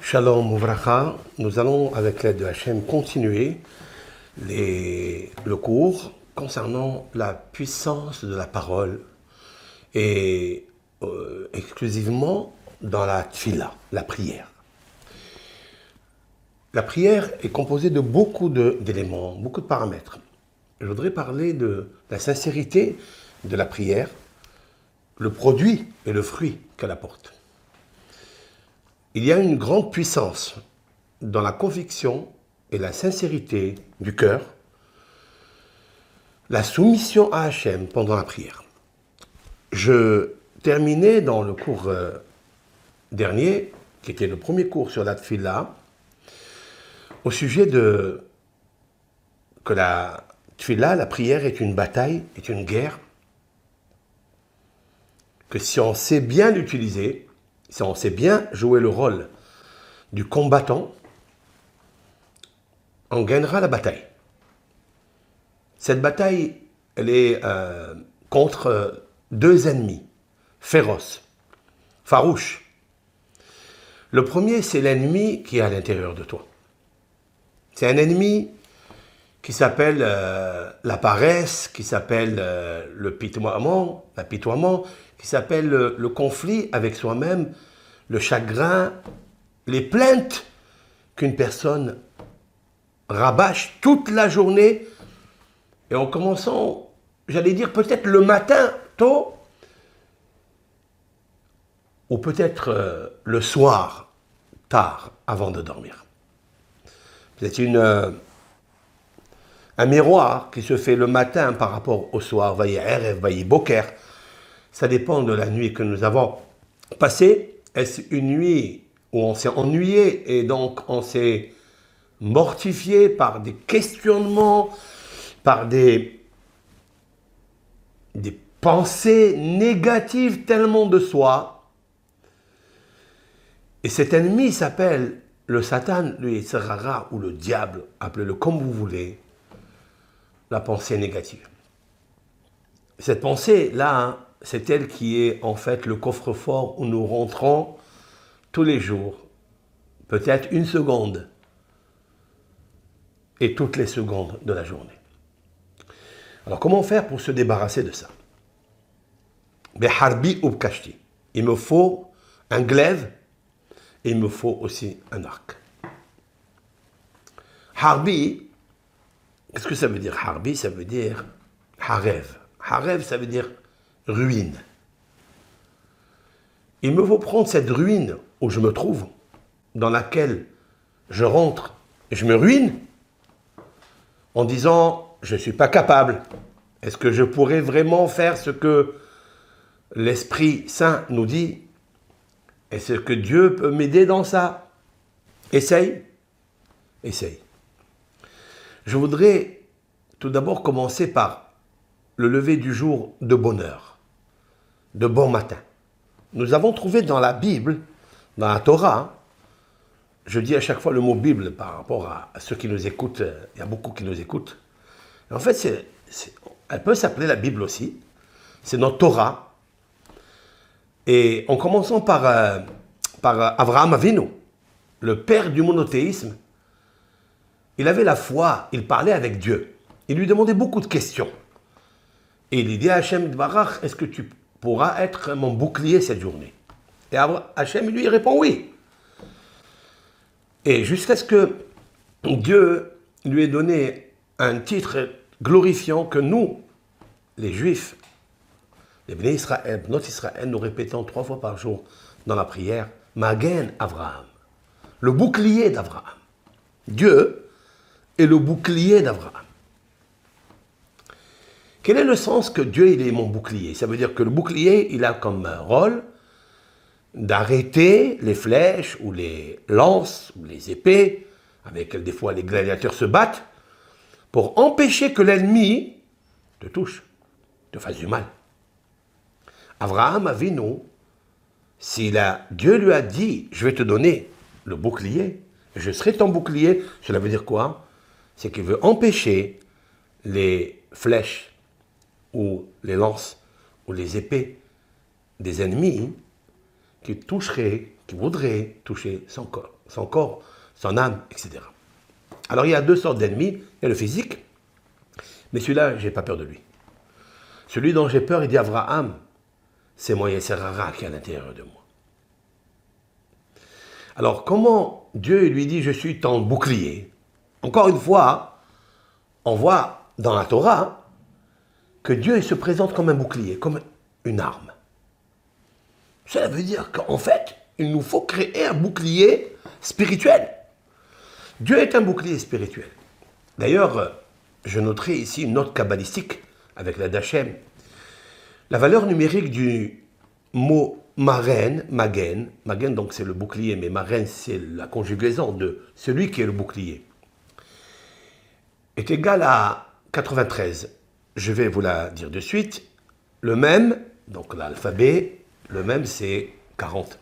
Shalom Uvracha, nous allons avec l'aide de Hachem continuer le cours concernant la puissance de la parole et exclusivement dans la tfila, la prière. La prière est composée de beaucoup d'éléments, beaucoup de paramètres. Je voudrais parler de la sincérité de la prière, le produit et le fruit qu'elle apporte. Il y a une grande puissance dans la conviction et la sincérité du cœur, la soumission à Hachem pendant la prière. Je terminais dans le cours dernier, qui était le premier cours sur la tfila, au sujet que la tfila, la prière, est une bataille, est une guerre, que si on sait bien l'utiliser, si on sait bien jouer le rôle du combattant, on gagnera la bataille. Cette bataille, elle est contre deux ennemis féroces, farouches. Le premier, c'est l'ennemi qui est à l'intérieur de toi. C'est un ennemi qui s'appelle la paresse, qui s'appelle l'apitoiement, qui s'appelle le conflit avec soi-même, le chagrin, les plaintes qu'une personne rabâche toute la journée, et en commençant, j'allais dire peut-être le matin tôt, ou peut-être le soir tard, avant de dormir. C'est un miroir qui se fait le matin par rapport au soir, vaillé erev, vaillé boker. Ça dépend de la nuit que nous avons passée. Est-ce une nuit où on s'est ennuyé et donc on s'est mortifié par des questionnements, par des pensées négatives tellement de soi. Et cet ennemi s'appelle le Satan, le Yetzirah ou le diable, appelez-le comme vous voulez, la pensée négative. Cette pensée-là, c'est elle qui est en fait le coffre-fort où nous rentrons tous les jours, peut-être une seconde, et toutes les secondes de la journée. Alors comment faire pour se débarrasser de ça? Beharbi ubkashti. Il me faut un glaive et il me faut aussi un arc. Harbi, qu'est-ce que ça veut dire Harbi? Ça veut dire harev. Harev, ça veut dire ruine. Il me faut prendre cette ruine où je me trouve, dans laquelle je rentre et je me ruine, en disant, je ne suis pas capable. Est-ce que je pourrais vraiment faire ce que l'Esprit Saint nous dit? Est-ce que Dieu peut m'aider dans ça? Essaye. Essaye. Je voudrais tout d'abord commencer par le lever du jour de bonheur, de bon matin. Nous avons trouvé dans la Bible, dans la Torah, je dis à chaque fois le mot Bible par rapport à ceux qui nous écoutent, il y a beaucoup qui nous écoutent. En fait, elle peut s'appeler la Bible aussi, c'est notre Torah. Et en commençant par Abraham Avinu, le père du monothéisme, il avait la foi, il parlait avec Dieu. Il lui demandait beaucoup de questions. Et il dit à Hachem Dvarach, est-ce que tu pourras être mon bouclier cette journée? Et Hachem lui répond oui. Et jusqu'à ce que Dieu lui ait donné un titre glorifiant que nous, les Juifs, les Bnei Israël, notre Israël, nous répétons 3 fois par jour dans la prière, Magen Avraham, le bouclier d'Avraham. Dieu est le bouclier d'Avraham. Quel est le sens que Dieu il est mon bouclier? Ça veut dire que le bouclier, il a comme rôle d'arrêter les flèches ou les lances ou les épées, avec lesquelles des fois les gladiateurs se battent, pour empêcher que l'ennemi te touche, te fasse du mal. Abraham Avinu, Dieu lui a dit, je vais te donner le bouclier, je serai ton bouclier, cela veut dire quoi? C'est qu'il veut empêcher les flèches ou les lances ou les épées des ennemis qui voudraient toucher son corps, son corps, son âme, etc. Alors il y a deux sortes d'ennemis. Il y a le physique, mais celui-là, je n'ai pas peur de lui. Celui dont j'ai peur, il dit Abraham, c'est moi Yetzer Hara qui est à l'intérieur de moi. Alors comment Dieu lui dit je suis ton bouclier? Encore une fois, on voit dans la Torah que Dieu se présente comme un bouclier, comme une arme. Cela veut dire qu'en fait, il nous faut créer un bouclier spirituel. Dieu est un bouclier spirituel. D'ailleurs, je noterai ici une note kabbalistique avec la Dachem. La valeur numérique du mot magen, donc c'est le bouclier, mais magen c'est la conjugaison de celui qui est le bouclier, est égale à 93. Je vais vous la dire de suite. Le même, donc l'alphabet, le même c'est 40.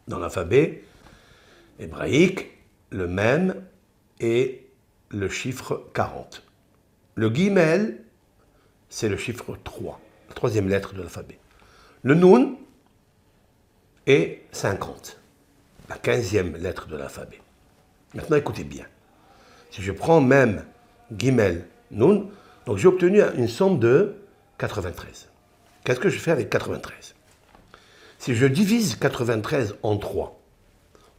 Dans l'alphabet hébraïque, le même est le chiffre 40. Le guimel, c'est le chiffre 3, la troisième lettre de l'alphabet. Le Nun est 50, la 15e lettre de l'alphabet. Maintenant, écoutez bien. Si je prends même Gimel, Nun, donc j'ai obtenu une somme de 93. Qu'est-ce que je fais avec 93? Si je divise 93 en 3,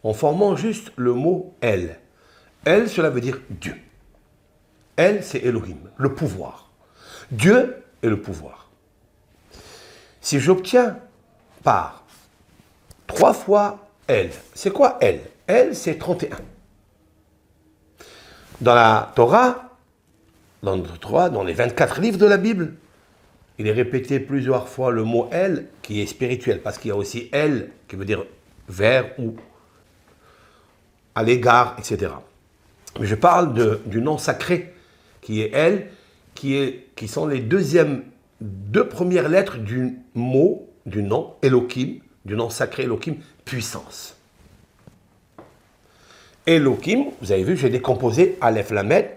en formant juste le mot El. El, cela veut dire Dieu. El, c'est Elohim, le pouvoir. Dieu est le pouvoir. Si j'obtiens par 3 fois El, c'est quoi El? El, c'est 31. Dans la Torah, dans les 24 livres de la Bible, il est répété plusieurs fois le mot El qui est spirituel, parce qu'il y a aussi El qui veut dire vers ou à l'égard, etc. Mais je parle du nom sacré qui est El, qui sont les deux premières lettres du mot, du nom Elohim, du nom sacré Elohim, puissance. Elohim, vous avez vu, j'ai décomposé Aleph Lamed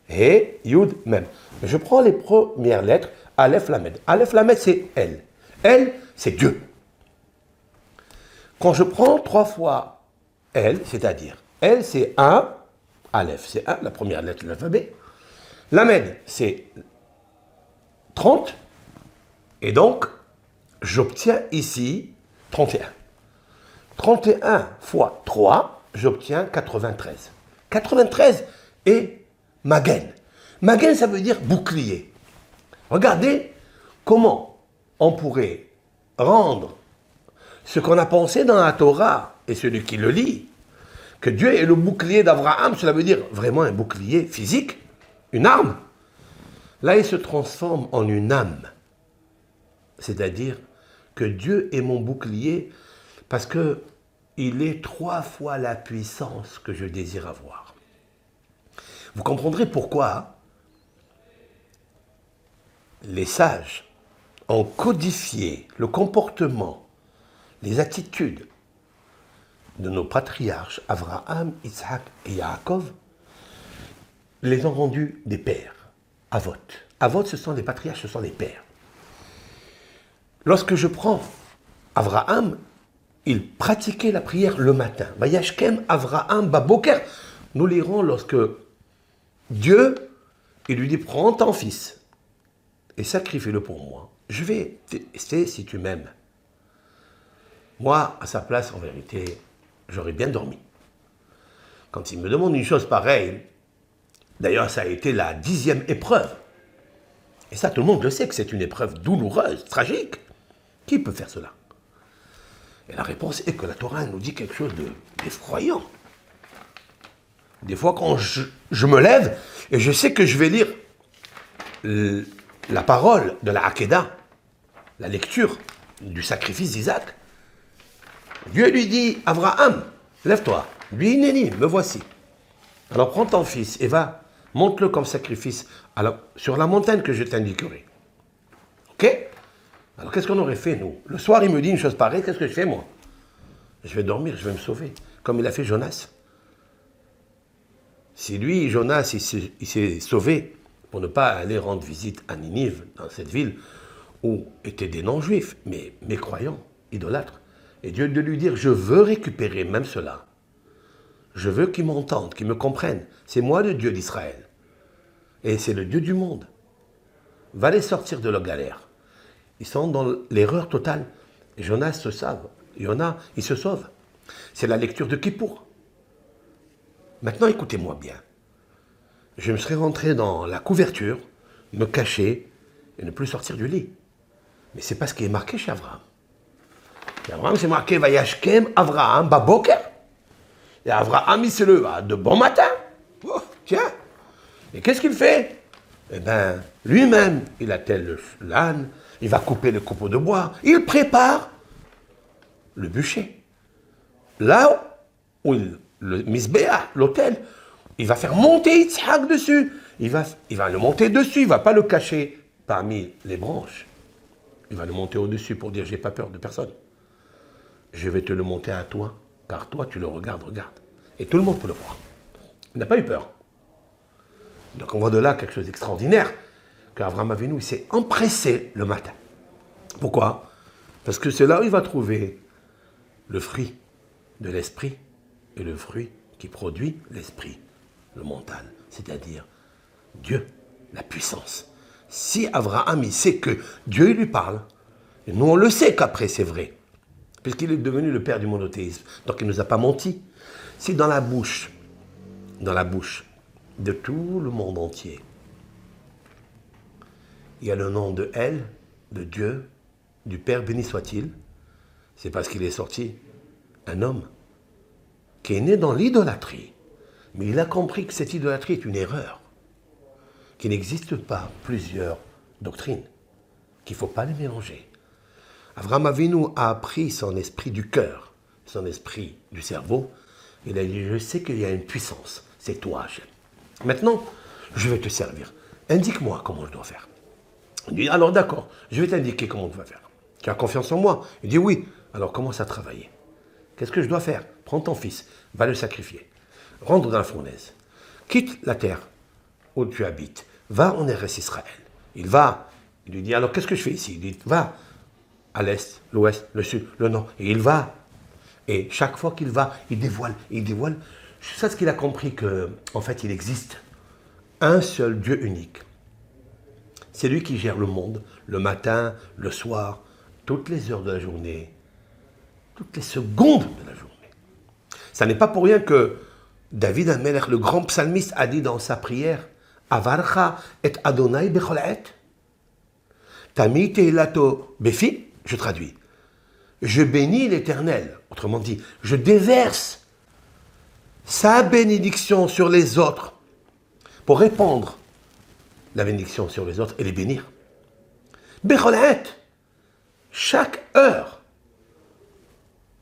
et Yud Mem. Je prends les premières lettres, Aleph Lamed. Aleph Lamed, c'est El. El, c'est Dieu. Quand je prends 3 fois El, c'est-à-dire El, c'est 1, Aleph, c'est 1, la première lettre de l'alphabet. Lamed, c'est 30, et donc, j'obtiens ici 31. 31 fois 3, j'obtiens 93. 93 est Magen. Magen, ça veut dire bouclier. Regardez comment on pourrait rendre ce qu'on a pensé dans la Torah, et celui qui le lit, que Dieu est le bouclier d'Abraham, cela veut dire vraiment un bouclier physique, une arme. Là, il se transforme en une âme. C'est-à-dire que Dieu est mon bouclier parce qu'il est 3 fois la puissance que je désire avoir. Vous comprendrez pourquoi les sages ont codifié le comportement, les attitudes de nos patriarches, Abraham, Isaac et Yaakov, les ont rendus des pères, Avot. Avot, ce sont les patriarches, ce sont les pères. Lorsque je prends Abraham, il pratiquait la prière le matin. Vayashkem Abraham Baboker. Nous lirons lorsque Dieu, il lui dit, prends ton fils et sacrifie-le pour moi. Je vais tester si tu m'aimes. Moi, à sa place, en vérité, j'aurais bien dormi. Quand il me demande une chose pareille, d'ailleurs, ça a été la 10e épreuve. Et ça, tout le monde le sait que c'est une épreuve douloureuse, tragique. Qui peut faire cela? Et la réponse est que la Torah nous dit quelque chose d'effrayant. Des fois, quand je me lève et je sais que je vais lire la parole de la Hakeda, la lecture du sacrifice d'Isaac, Dieu lui dit, Abraham, lève-toi, lui Néni, me voici. Alors prends ton fils et va, monte-le comme sacrifice sur la montagne que je t'indiquerai. Ok? Alors qu'est-ce qu'on aurait fait, nous? Le soir, il me dit une chose pareille, qu'est-ce que je fais, moi? Je vais dormir, je vais me sauver, comme il a fait Jonas. Si lui, Jonas, il s'est sauvé pour ne pas aller rendre visite à Ninive, dans cette ville où étaient des non-juifs, mais mécroyants, idolâtres, et Dieu de lui dire, je veux récupérer même cela, Je veux qu'ils m'entendent, qu'ils me comprennent. C'est moi le Dieu d'Israël. Et c'est le Dieu du monde. Va les sortir de leur galère. Ils sont dans l'erreur totale. Et Jonas se sauve. Yona, il se sauve. C'est la lecture de Kippour. Maintenant, écoutez-moi bien. Je me serais rentré dans la couverture, me cacher et ne plus sortir du lit. Mais c'est pas ce qui est marqué chez Abraham. Chez Abraham, c'est marqué Vayashkem Avraham Baboker. Et Abraham, il se leva de bon matin. Oh, tiens. Et qu'est-ce qu'il fait? Eh bien, lui-même, il attelle l'âne, il va couper le copeau de bois, il prépare le bûcher. Là où le misbéa, l'autel, il va faire monter Yitzhak dessus. Il va le monter dessus, il ne va pas le cacher parmi les branches. Il va le monter au-dessus pour dire, j'ai pas peur de personne. Je vais te le monter à toi, car toi, tu le regardes. Et tout le monde peut le voir. Il n'a pas eu peur. Donc on voit de là quelque chose d'extraordinaire, qu'Abraham Avinu, il s'est empressé le matin. Pourquoi? Parce que c'est là où il va trouver le fruit de l'esprit et le fruit qui produit l'esprit, le mental, c'est-à-dire Dieu, la puissance. Si Abraham, il sait que Dieu il lui parle, et nous on le sait qu'après c'est vrai, puisqu'il est devenu le père du monothéisme, donc il ne nous a pas menti. Si dans la bouche de tout le monde entier, il y a le nom de Elle, de Dieu, du Père béni soit-il, c'est parce qu'il est sorti un homme qui est né dans l'idolâtrie, mais il a compris que cette idolâtrie est une erreur, qu'il n'existe pas plusieurs doctrines, qu'il ne faut pas les mélanger. Avraham Avinu a appris son esprit du cœur, son esprit du cerveau. Il a dit, je sais qu'il y a une puissance, c'est toi, Hachem. Maintenant, je vais te servir. Indique-moi comment je dois faire. Il dit, alors d'accord, je vais t'indiquer comment tu vas faire. Tu as confiance en moi? Il dit, oui. Alors commence à travailler. Qu'est-ce que je dois faire? Prends ton fils, va le sacrifier. Rentre dans la fournaise. Quitte la terre où tu habites. Va en Eretz Israël. Il va. Il lui dit, alors qu'est-ce que je fais ici? Il dit, va à l'est, l'ouest, le sud, le nord. Et il va. Et chaque fois qu'il va, il dévoile. C'est ce qu'il a compris qu'en fait, il existe un seul Dieu unique. C'est lui qui gère le monde, le matin, le soir, toutes les heures de la journée, toutes les secondes de la journée. Ça n'est pas pour rien que David Amelech, le grand psalmiste, a dit dans sa prière, Avarcha et Adonai bechol et. Tami teilato befi, je traduis. Je bénis l'Éternel, autrement dit, je déverse sa bénédiction sur les autres pour répandre la bénédiction sur les autres et les bénir. Becholet, chaque heure.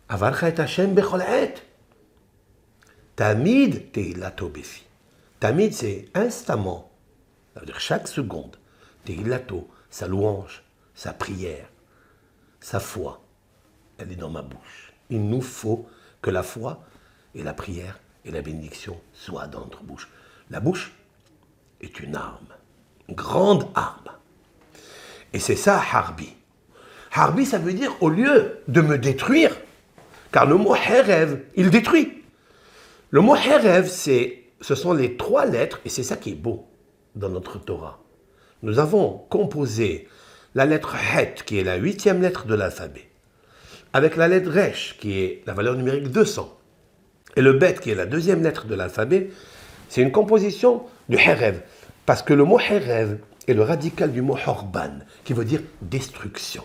Avarcha et Hashem becholet. Tamid teilato befi. Tamid, c'est instamment, ça veut dire chaque seconde. Teilato, sa louange, sa prière, sa foi. Elle est dans ma bouche. Il nous faut que la foi et la prière et la bénédiction soient dans notre bouche. La bouche est une arme, une grande arme. Et c'est ça, Harbi. Harbi, ça veut dire au lieu de me détruire, car le mot Herev, il détruit. Le mot Herev, ce sont les 3 lettres, et c'est ça qui est beau dans notre Torah. Nous avons composé la lettre Het, qui est la 8e lettre de l'alphabet, avec la lettre Resh, qui est la valeur numérique 200, et le Bet, qui est la 2e lettre de l'alphabet. C'est une composition du Herev, parce que le mot Herev est le radical du mot Horban, qui veut dire destruction.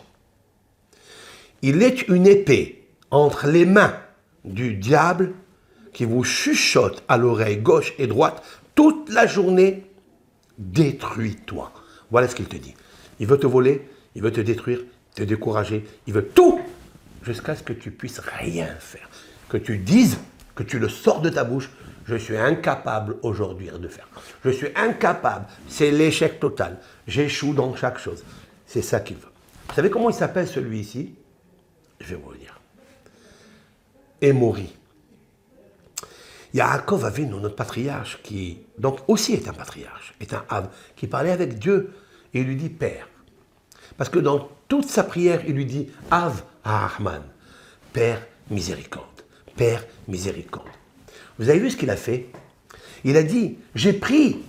Il est une épée entre les mains du diable qui vous chuchote à l'oreille gauche et droite toute la journée, détruis-toi. Voilà ce qu'il te dit. Il veut te voler, il veut te détruire, te décourager, il veut tout, jusqu'à ce que tu puisses rien faire. Que tu dises, que tu le sors de ta bouche, je suis incapable aujourd'hui de faire. Je suis incapable, c'est l'échec total. J'échoue dans chaque chose. C'est ça qu'il veut. Vous savez comment il s'appelle celui-ci? Je vais vous le dire. Émori. Yaakov Avinu, notre patriarche, qui donc aussi est un patriarche, est un Av, qui parlait avec Dieu et il lui dit Père. Parce que dans toute sa prière, il lui dit Av Ahman, Père miséricorde, Père miséricorde. Vous avez vu ce qu'il a fait? Il a dit, j'ai pris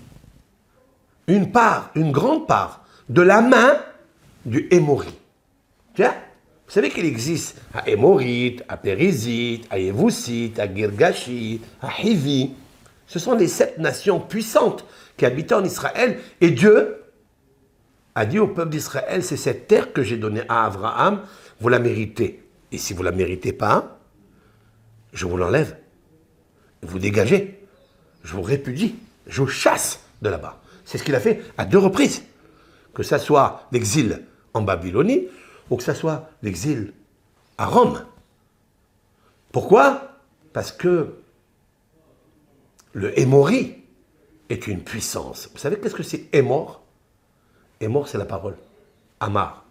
une part, une grande part, de la main du Émori. Tiens, vous savez qu'il existe à Émorite, à Périzite, à Yévousite, à Girgashite, à Hivi. Ce sont les 7 nations puissantes qui habitaient en Israël. Et Dieu a dit au peuple d'Israël, c'est cette terre que j'ai donnée à Abraham, vous la méritez. Et si vous ne la méritez pas, je vous l'enlève. Vous dégagez. Je vous répudie. Je vous chasse de là-bas. C'est ce qu'il a fait à 2 reprises. Que ça soit l'exil en Babylonie ou que ça soit l'exil à Rome. Pourquoi? Parce que le Émori est une puissance. Vous savez qu'est-ce que c'est Émor? Émor, c'est la parole. Amar.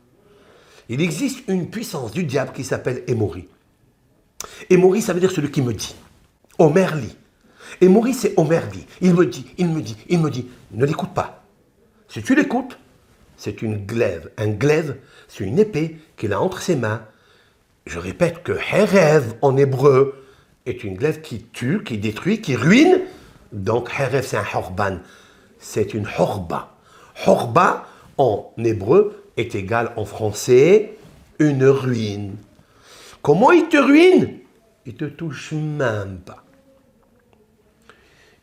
Il existe une puissance du diable qui s'appelle Émori. Émori, ça veut dire celui qui me dit. Omer lit. Émori, c'est Omer dit. Il me dit, il me dit, il me dit. Ne l'écoute pas. Si tu l'écoutes, c'est une glaive. Un glaive, c'est une épée qu'il a entre ses mains. Je répète que Herev en hébreu est une glaive qui tue, qui détruit, qui ruine. Donc Herev, c'est un horban. C'est une horba. Horba, en hébreu, est égal en français une ruine. Comment il te ruine? Il te touche même pas.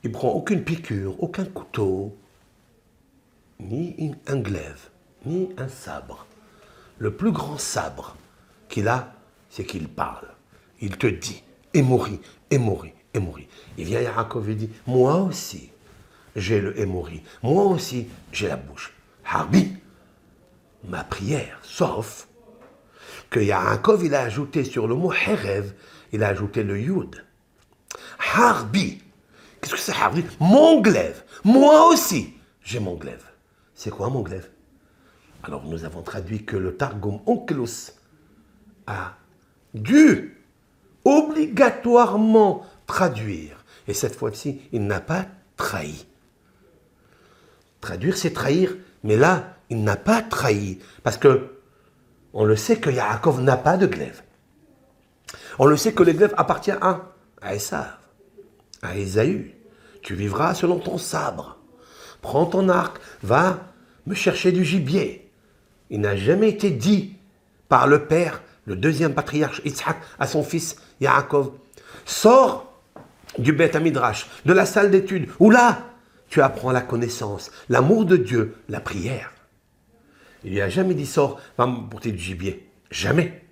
Il prend aucune piqûre, aucun couteau, ni un glaive, ni un sabre. Le plus grand sabre qu'il a, c'est qu'il parle. Il te dit, Émori, Émori, Émori. Il vient Yaakov et dit, moi aussi, j'ai le Émori. Moi aussi, j'ai la bouche. Harbi, ma prière, sauf que Yaakov, il a ajouté sur le mot Herev, il a ajouté le Yud. Harbi. Qu'est-ce que c'est Harbi? Mon glaive. Moi aussi, j'ai mon glaive. C'est quoi mon glaive? Alors nous avons traduit que le Targum Onkelos a dû obligatoirement traduire. Et cette fois-ci, il n'a pas trahi. Traduire, c'est trahir. Mais là, il n'a pas trahi. Parce que on le sait que Yaakov n'a pas de glaive. On le sait que le glaive appartient à Esav, à Ésaü. Tu vivras selon ton sabre. Prends ton arc, va me chercher du gibier. Il n'a jamais été dit par le père, le deuxième patriarche Yitzhak, à son fils Yaakov. Sors du Beth Midrash, de la salle d'études, où là, tu apprends la connaissance, l'amour de Dieu, la prière. Il lui a jamais dit, sors, va me porter du gibier. Jamais.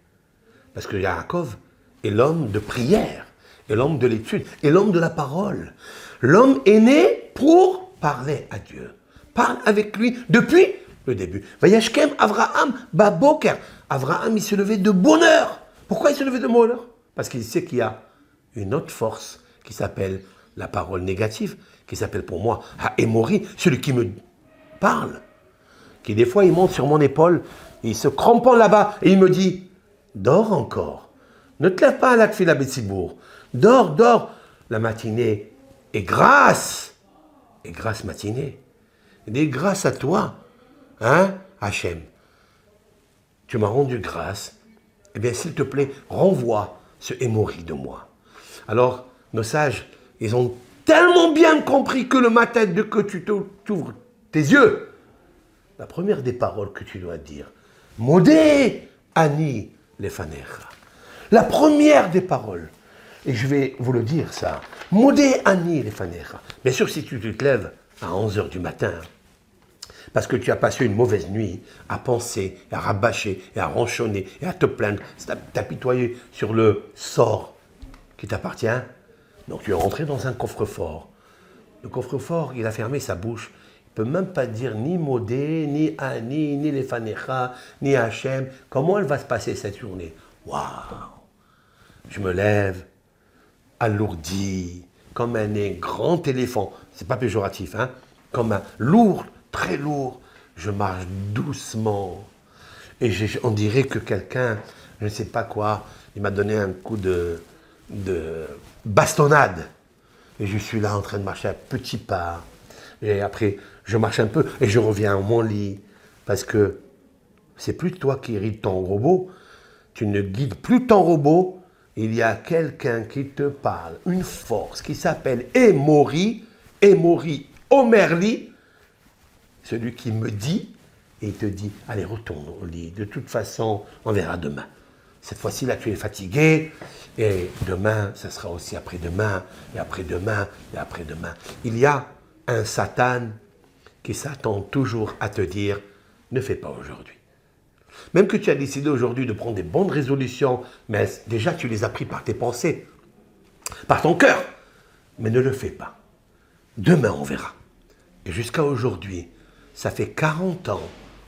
Parce que Yaakov est l'homme de prière, est l'homme de l'étude, est l'homme de la parole. L'homme est né pour parler à Dieu. Parle avec lui depuis le début. Vayashkem Avraham Baboker. Avraham, il se levait de bonne heure. Pourquoi il se levait de bonne heure? Parce qu'il sait qu'il y a une autre force qui s'appelle la parole négative, qui s'appelle pour moi Haémori, celui qui me parle, qui des fois il monte sur mon épaule, il se crampant là-bas et il me dit, dors encore, ne te lève pas à la tfila Betsibour, dors, dors, la matinée est grâce matinée, et grâce à toi, hein, Hachem, tu m'as rendu grâce, eh bien s'il te plaît, renvoie ce Émori de moi. Alors, nos sages, ils ont tellement bien compris que le matin, dès que tu t'ouvres tes yeux, la première des paroles que tu dois dire, Modé Ani Lefanecha. La première des paroles, et je vais vous le dire ça, Modé Ani Lefanecha. Bien sûr, si tu te lèves à 11h du matin, parce que tu as passé une mauvaise nuit à penser, à rabâcher, et à ronchonner, et à te plaindre, t'apitoyer sur le sort qui t'appartient, donc tu es rentré dans un coffre-fort. Le coffre-fort, il a fermé sa bouche. Il ne peut même pas dire ni Modé, ni Ani, ni Lefanecha, ni Hachem. Comment elle va se passer cette journée? Waouh! Je me lève, alourdi, comme un grand éléphant. C'est pas péjoratif, hein? Comme un lourd, très lourd. Je marche doucement. Et on dirait que quelqu'un, je ne sais pas quoi, il m'a donné un coup de bastonnade. Et je suis là en train de marcher à petits pas. Et après, je marche un peu et je reviens à mon lit. Parce que c'est plus toi qui guides ton robot. Tu ne guides plus ton robot, il y a quelqu'un qui te parle, une force qui s'appelle Emory Omerli, celui qui me dit, et il te dit, allez, retourne au lit, de toute façon, on verra demain. Cette fois-ci, là, tu es fatigué, et demain, ça sera aussi après-demain, et après-demain, et après-demain. Il y a un Satan qui s'attend toujours à te dire, ne fais pas aujourd'hui. Même que tu as décidé aujourd'hui de prendre des bonnes résolutions, mais déjà tu les as pris par tes pensées, par ton cœur, mais ne le fais pas. Demain, on verra. Et jusqu'à aujourd'hui, ça fait 40 ans,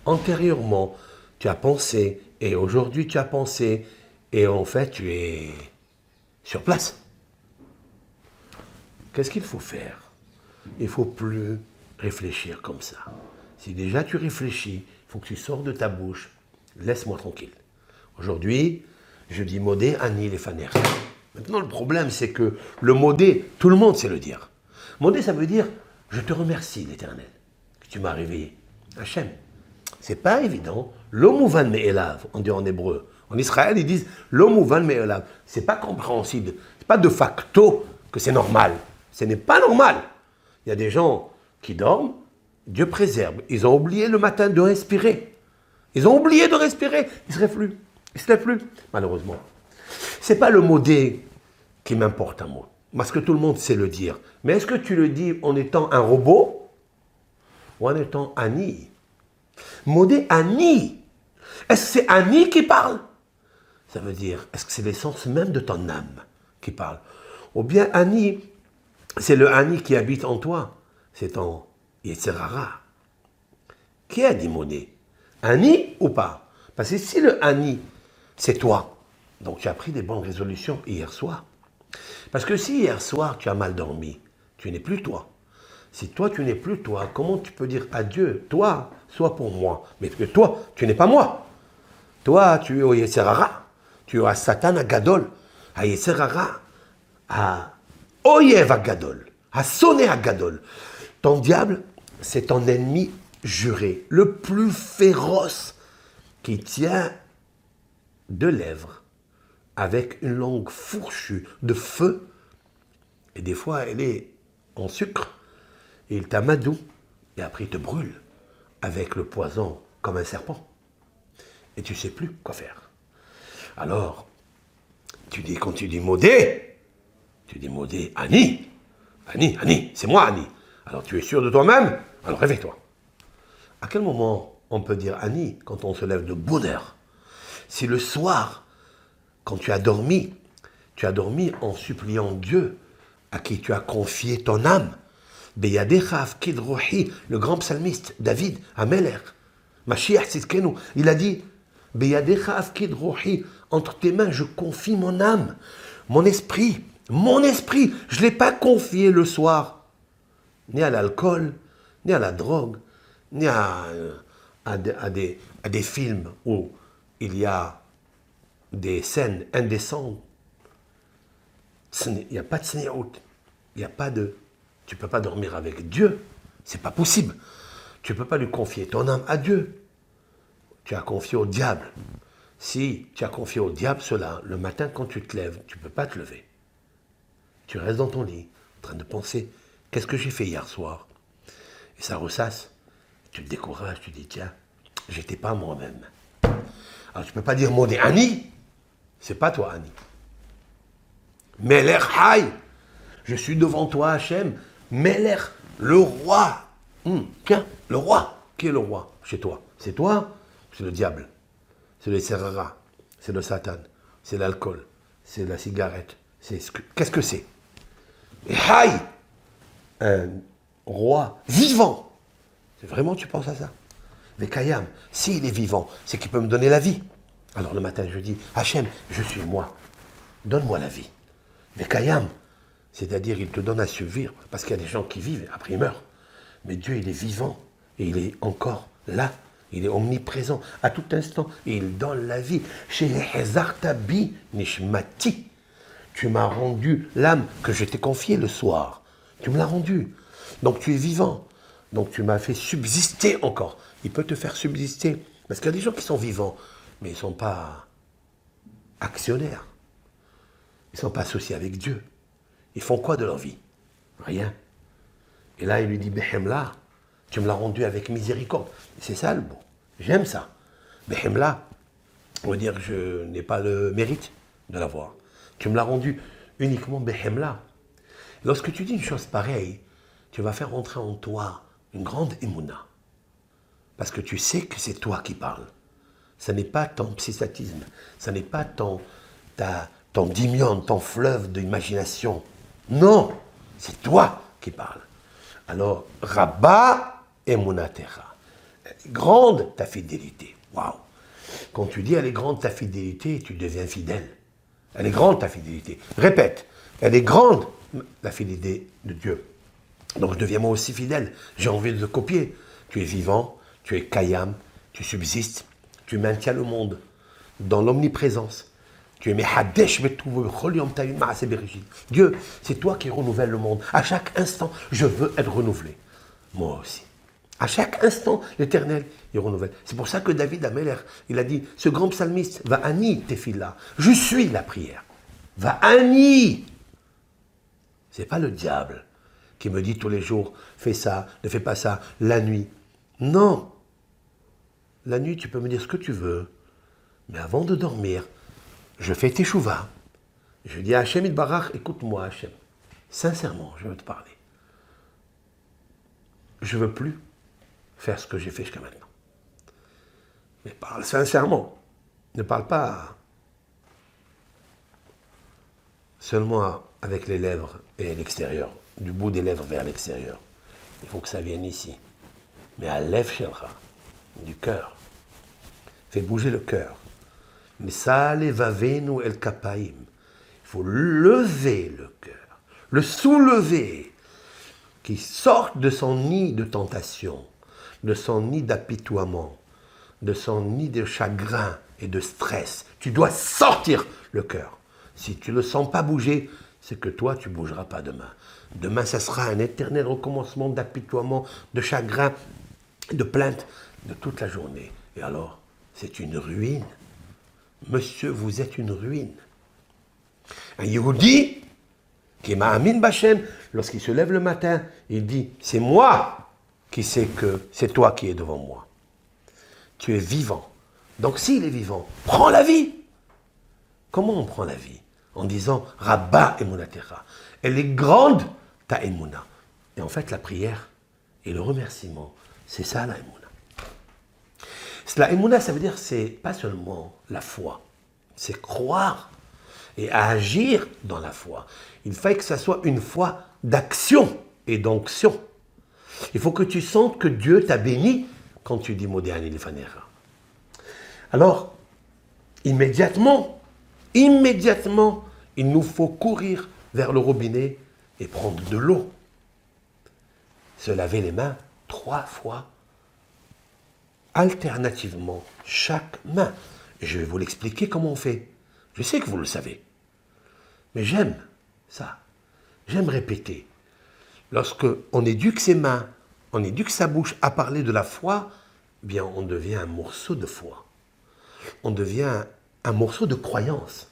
antérieurement, tu as pensé, et aujourd'hui tu as pensé, et en fait tu es sur place. Qu'est-ce qu'il faut faire? Il ne faut plus réfléchir comme ça. Si déjà tu réfléchis, il faut que tu sors de ta bouche, laisse-moi tranquille. Aujourd'hui, je dis modé, Annie, les fanères. Maintenant, le problème, c'est que le modé, tout le monde sait le dire. Modé, ça veut dire, je te remercie, l'Éternel, que tu m'as réveillé. Hachem. C'est pas évident. L'omouvan me'elav, on dit en hébreu. En Israël, ils disent l'omouvan me'elav. C'est pas compréhensible. C'est pas de facto que c'est normal. Ce n'est pas normal. Il y a des gens qui dorment, Dieu préserve. Ils ont oublié le matin de respirer. Ils ont oublié de respirer. Ils ne se lèvent plus. Ils ne se lèvent plus, malheureusement. Ce n'est pas le modé qui m'importe à moi. Parce que tout le monde sait le dire. Mais est-ce que tu le dis en étant un robot ou en étant Annie? Modé Annie. Est-ce que c'est Annie qui parle? Ça veut dire, est-ce que c'est l'essence même de ton âme qui parle? Ou bien Annie, c'est le Annie qui habite en toi. C'est ton Yetzerara. Qui a dit modé? Annie ou pas? Parce que si le Annie, c'est toi, donc tu as pris des bonnes résolutions hier soir. Parce que si hier soir tu as mal dormi, tu n'es plus toi. Si toi tu n'es plus toi, comment tu peux dire à Dieu, toi, sois pour moi? Mais que toi, tu n'es pas moi. Toi, tu es au Yetzerara. Tu es à Satan à Gadol, à Yetzerara, à Oyev à Gadol, à Soné à Gadol. Ton diable, c'est ton ennemi juré, le plus féroce, qui tient deux lèvres avec une langue fourchue de feu, et des fois elle est en sucre, et il t'amadoue, et après il te brûle avec le poison comme un serpent. Et tu ne sais plus quoi faire. Alors, quand tu dis modé, tu dis modé, Annie, c'est moi Annie. Alors tu es sûr de toi-même? Alors réveille-toi. À quel moment on peut dire Annie quand on se lève de bonne heure? Si le soir, quand tu as dormi en suppliant Dieu, à qui tu as confié ton âme, Beyadecha Kidrohi, le grand psalmiste David, Ameler, Mashiach Tzidkenu, il a dit Beyadecha Kidrohi, entre tes mains je confie mon âme, mon esprit, je ne l'ai pas confié le soir, ni à l'alcool, ni à la drogue, ni à des films où il y a des scènes indécentes. Il n'y a pas de sneaout. Il n'y a pas de... Tu ne peux pas dormir avec Dieu. C'est pas possible. Tu ne peux pas lui confier ton âme à Dieu. Tu as confié au diable. Si tu as confié au diable cela, le matin quand tu te lèves, tu ne peux pas te lever. Tu restes dans ton lit, en train de penser, qu'est-ce que j'ai fait hier soir? Et ça ressasse. Tu te décourages, tu dis, tiens, j'étais pas moi-même. Alors tu ne peux pas dire modé Annie. C'est pas toi, Annie. Meler Hay, je suis devant toi, Hachem. Meler, le roi. Tiens, le roi. Qui est le roi chez toi? C'est toi? C'est le diable. C'est le Serrara. C'est le Satan. C'est l'alcool. C'est la cigarette. Qu'est-ce que c'est? Et Hay, un roi vivant. C'est vraiment, tu penses à ça? Vekayam, s'il est vivant, c'est qu'il peut me donner la vie. Alors le matin, je dis, Hachem, je suis moi. Donne-moi la vie. Vekayam, c'est-à-dire il te donne à survivre, parce qu'il y a des gens qui vivent, après ils meurent. Mais Dieu, il est vivant, et il est encore là. Il est omniprésent, à tout instant, et il donne la vie. Chez Hezartabi Nishmati, tu m'as rendu l'âme que je t'ai confiée le soir. Tu me l'as rendue. Donc tu es vivant. Donc tu m'as fait subsister encore. Il peut te faire subsister. Parce qu'il y a des gens qui sont vivants, mais ils ne sont pas actionnaires. Ils ne sont pas associés avec Dieu. Ils font quoi de leur vie? Rien. Et là, il lui dit, Behemla, tu me l'as rendu avec miséricorde. C'est ça le mot. J'aime ça. Behemla, on veut dire que je n'ai pas le mérite de l'avoir. Tu me l'as rendu uniquement Behemla. Lorsque tu dis une chose pareille, tu vas faire entrer en toi une grande émouna. Parce que tu sais que c'est toi qui parles. Ce n'est pas ton psychatisme, ce n'est pas ton dimion, ton fleuve d'imagination. Non, c'est toi qui parles. Alors, Rabba Emunatecha. Grande ta fidélité. Waouh! Quand tu dis elle est grande ta fidélité, tu deviens fidèle. Elle est grande ta fidélité. Répète, elle est grande la fidélité de Dieu. Donc deviens moi aussi fidèle. J'ai envie de te copier. Tu es vivant, tu es Kayam, tu subsistes, tu maintiens le monde dans l'omniprésence. Tu es Mehadesh Betuvo, Choliom Taïm Maaseh Bereshit. Dieu, c'est toi qui renouvelles le monde. À chaque instant, je veux être renouvelé. Moi aussi. À chaque instant, l'Éternel, il renouvelle. C'est pour ça que David Ameler, il a dit, ce grand psalmiste, va ani tefila. Je suis la prière. Va ani. C'est pas le diable qui me dit tous les jours, fais ça, ne fais pas ça, la nuit. Non. La nuit, tu peux me dire ce que tu veux. Mais avant de dormir, je fais teshuva. Je dis à Hachem Itbarach, écoute-moi Hachem. Sincèrement, je veux te parler. Je veux plus faire ce que j'ai fait jusqu'à maintenant. Mais parle sincèrement. Ne parle pas seulement avec les lèvres et à l'extérieur, du bout des lèvres vers l'extérieur. Il faut que ça vienne ici. Mais à lèvres shelcha, du cœur. Fais bouger le cœur. Mais ça, les vavenu el kapaim. Il faut lever le cœur, le soulever, qui sorte de son nid de tentation, de son nid d'apitoiement, de son nid de chagrin et de stress. Tu dois sortir le cœur. Si tu ne le sens pas bouger, c'est que toi, tu ne bougeras pas demain. Demain, ça sera un éternel recommencement d'apitoiement, de chagrin, de plainte, de toute la journée. Et alors, c'est une ruine. Monsieur, vous êtes une ruine. Un Yehudi, qui est Ma'amin Bachem, lorsqu'il se lève le matin, il dit, c'est moi qui sais que c'est toi qui es devant moi. Tu es vivant. Donc s'il est vivant, prends la vie. Comment on prend la vie? En disant, Rabba Emunatecha. Elle est grande, ta Emuna. Et en fait, la prière et le remerciement, c'est ça la Emuna. La Emuna, ça veut dire, c'est pas seulement la foi, c'est croire et agir dans la foi. Il faut que ça soit une foi d'action et d'onction. Il faut que tu sentes que Dieu t'a béni quand tu dis Modéani Lefanera. Alors, immédiatement, il nous faut courir vers le robinet et prendre de l'eau. Se laver les mains 3 fois, alternativement, chaque main. Je vais vous l'expliquer comment on fait. Je sais que vous le savez. Mais j'aime ça. J'aime répéter. Lorsque on éduque ses mains, on éduque sa bouche à parler de la foi, eh bien on devient un morceau de foi. On devient un morceau de croyance.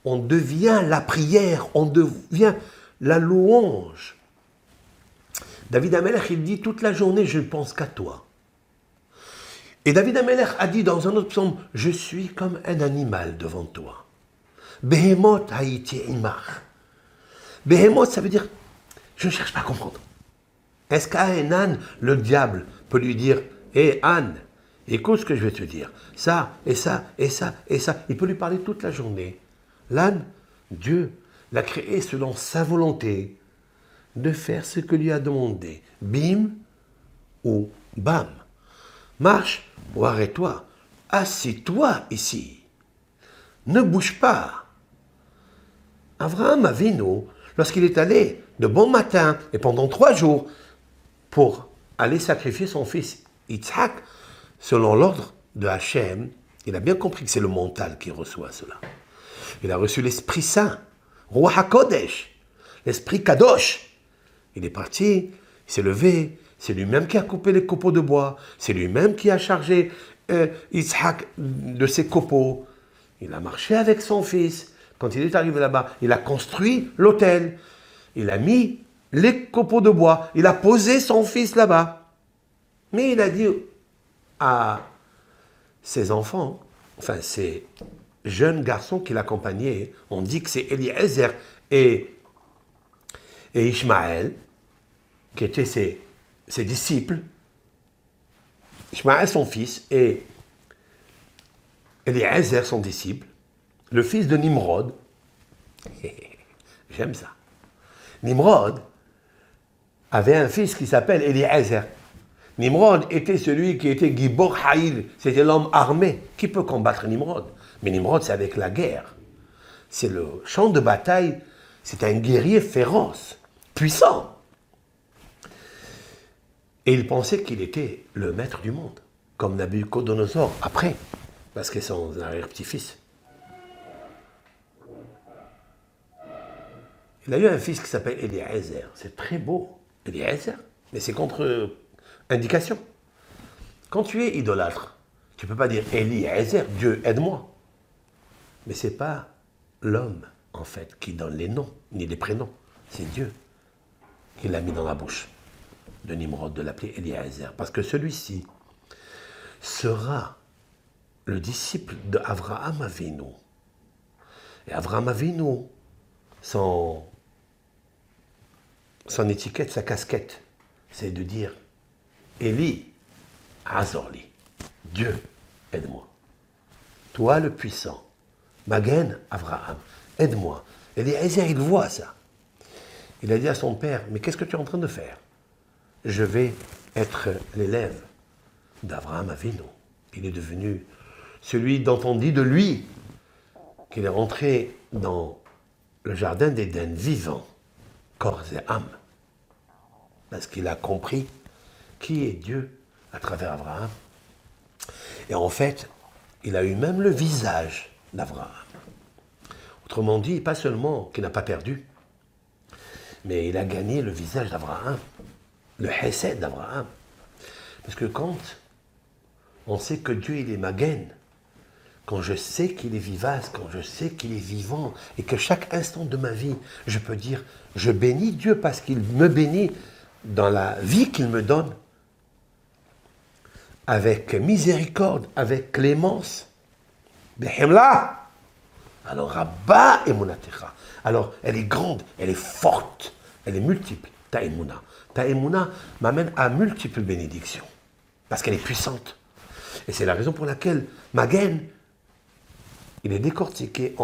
On devient la prière, on devient la louange. David Amelech, il dit toute la journée, je ne pense qu'à toi. Et David Amelech a dit dans un autre psaume, je suis comme un animal devant toi. Behemoth haïti imach. Behemoth, ça veut dire, je ne cherche pas à comprendre. Est-ce qu'à un âne, le diable peut lui dire, hé âne, écoute ce que je vais te dire, ça, et ça, et ça, et ça. Il peut lui parler toute la journée. L'âne, Dieu l'a créé selon sa volonté de faire ce que lui a demandé. Bim ou bam. Marche ou arrête-toi. Assis-toi ici. Ne bouge pas. Abraham Avinu, lorsqu'il est allé de bon matin et pendant 3 jours pour aller sacrifier son fils Yitzhak, selon l'ordre de Hachem, il a bien compris que c'est le mental qui reçoit cela. Il a reçu l'Esprit Saint, Roi HaKodesh, l'Esprit Kadosh. Il est parti, il s'est levé, c'est lui-même qui a coupé les copeaux de bois, c'est lui-même qui a chargé Yitzhak de ses copeaux. Il a marché avec son fils quand il est arrivé là-bas, il a construit l'autel. Il a mis les copeaux de bois. Il a posé son fils là-bas. Mais il a dit à ses enfants, enfin ses jeunes garçons qui l'accompagnaient, on dit que c'est Eliezer et Ishmaël, qui étaient ses disciples. Ishmaël son fils et Eliezer son disciple, le fils de Nimrod. J'aime ça. Nimrod avait un fils qui s'appelle Eliezer. Nimrod était celui qui était Gibor Haïl, c'était l'homme armé. Qui peut combattre Nimrod? Mais Nimrod, c'est avec la guerre. C'est le champ de bataille, c'est un guerrier féroce, puissant. Et il pensait qu'il était le maître du monde, comme Nabucodonosor, après, parce que c'est son arrière-petit-fils. Il a eu un fils qui s'appelle Eliezer. C'est très beau, Eliezer, mais c'est contre-indication. Quand tu es idolâtre, tu ne peux pas dire Eliezer, Dieu aide-moi. Mais ce n'est pas l'homme, en fait, qui donne les noms, ni les prénoms. C'est Dieu qui l'a mis dans la bouche de Nimrod, de l'appeler Eliezer. Parce que celui-ci sera le disciple d'Avraham Avinu. Et Avraham Avinu, son étiquette, sa casquette, c'est de dire Eli, Azorli, Dieu, aide-moi. Toi le puissant, Magen, Avraham, aide-moi. Eliezer, il voit ça. Il a dit à son père, mais qu'est-ce que tu es en train de faire? Je vais être l'élève d'Avraham Avinu. Il est devenu celui dont on dit de lui qu'il est rentré dans le jardin d'Éden vivant, corps et âme. Parce qu'il a compris qui est Dieu à travers Abraham. Et en fait, il a eu même le visage d'Abraham. Autrement dit, pas seulement qu'il n'a pas perdu, mais il a gagné le visage d'Abraham, le Hesed d'Abraham. Parce que quand on sait que Dieu, il est Magen, quand je sais qu'il est vivace, quand je sais qu'il est vivant, et que chaque instant de ma vie, je peux dire, je bénis Dieu parce qu'il me bénit dans la vie qu'il me donne, avec miséricorde, avec clémence. Behemla. Alors, Rabba Emunatecha. Alors, elle est grande, elle est forte, elle est multiple. Ta Emuna. Ta Emuna m'amène à multiples bénédictions, parce qu'elle est puissante. Et c'est la raison pour laquelle Magen, il est décortiqué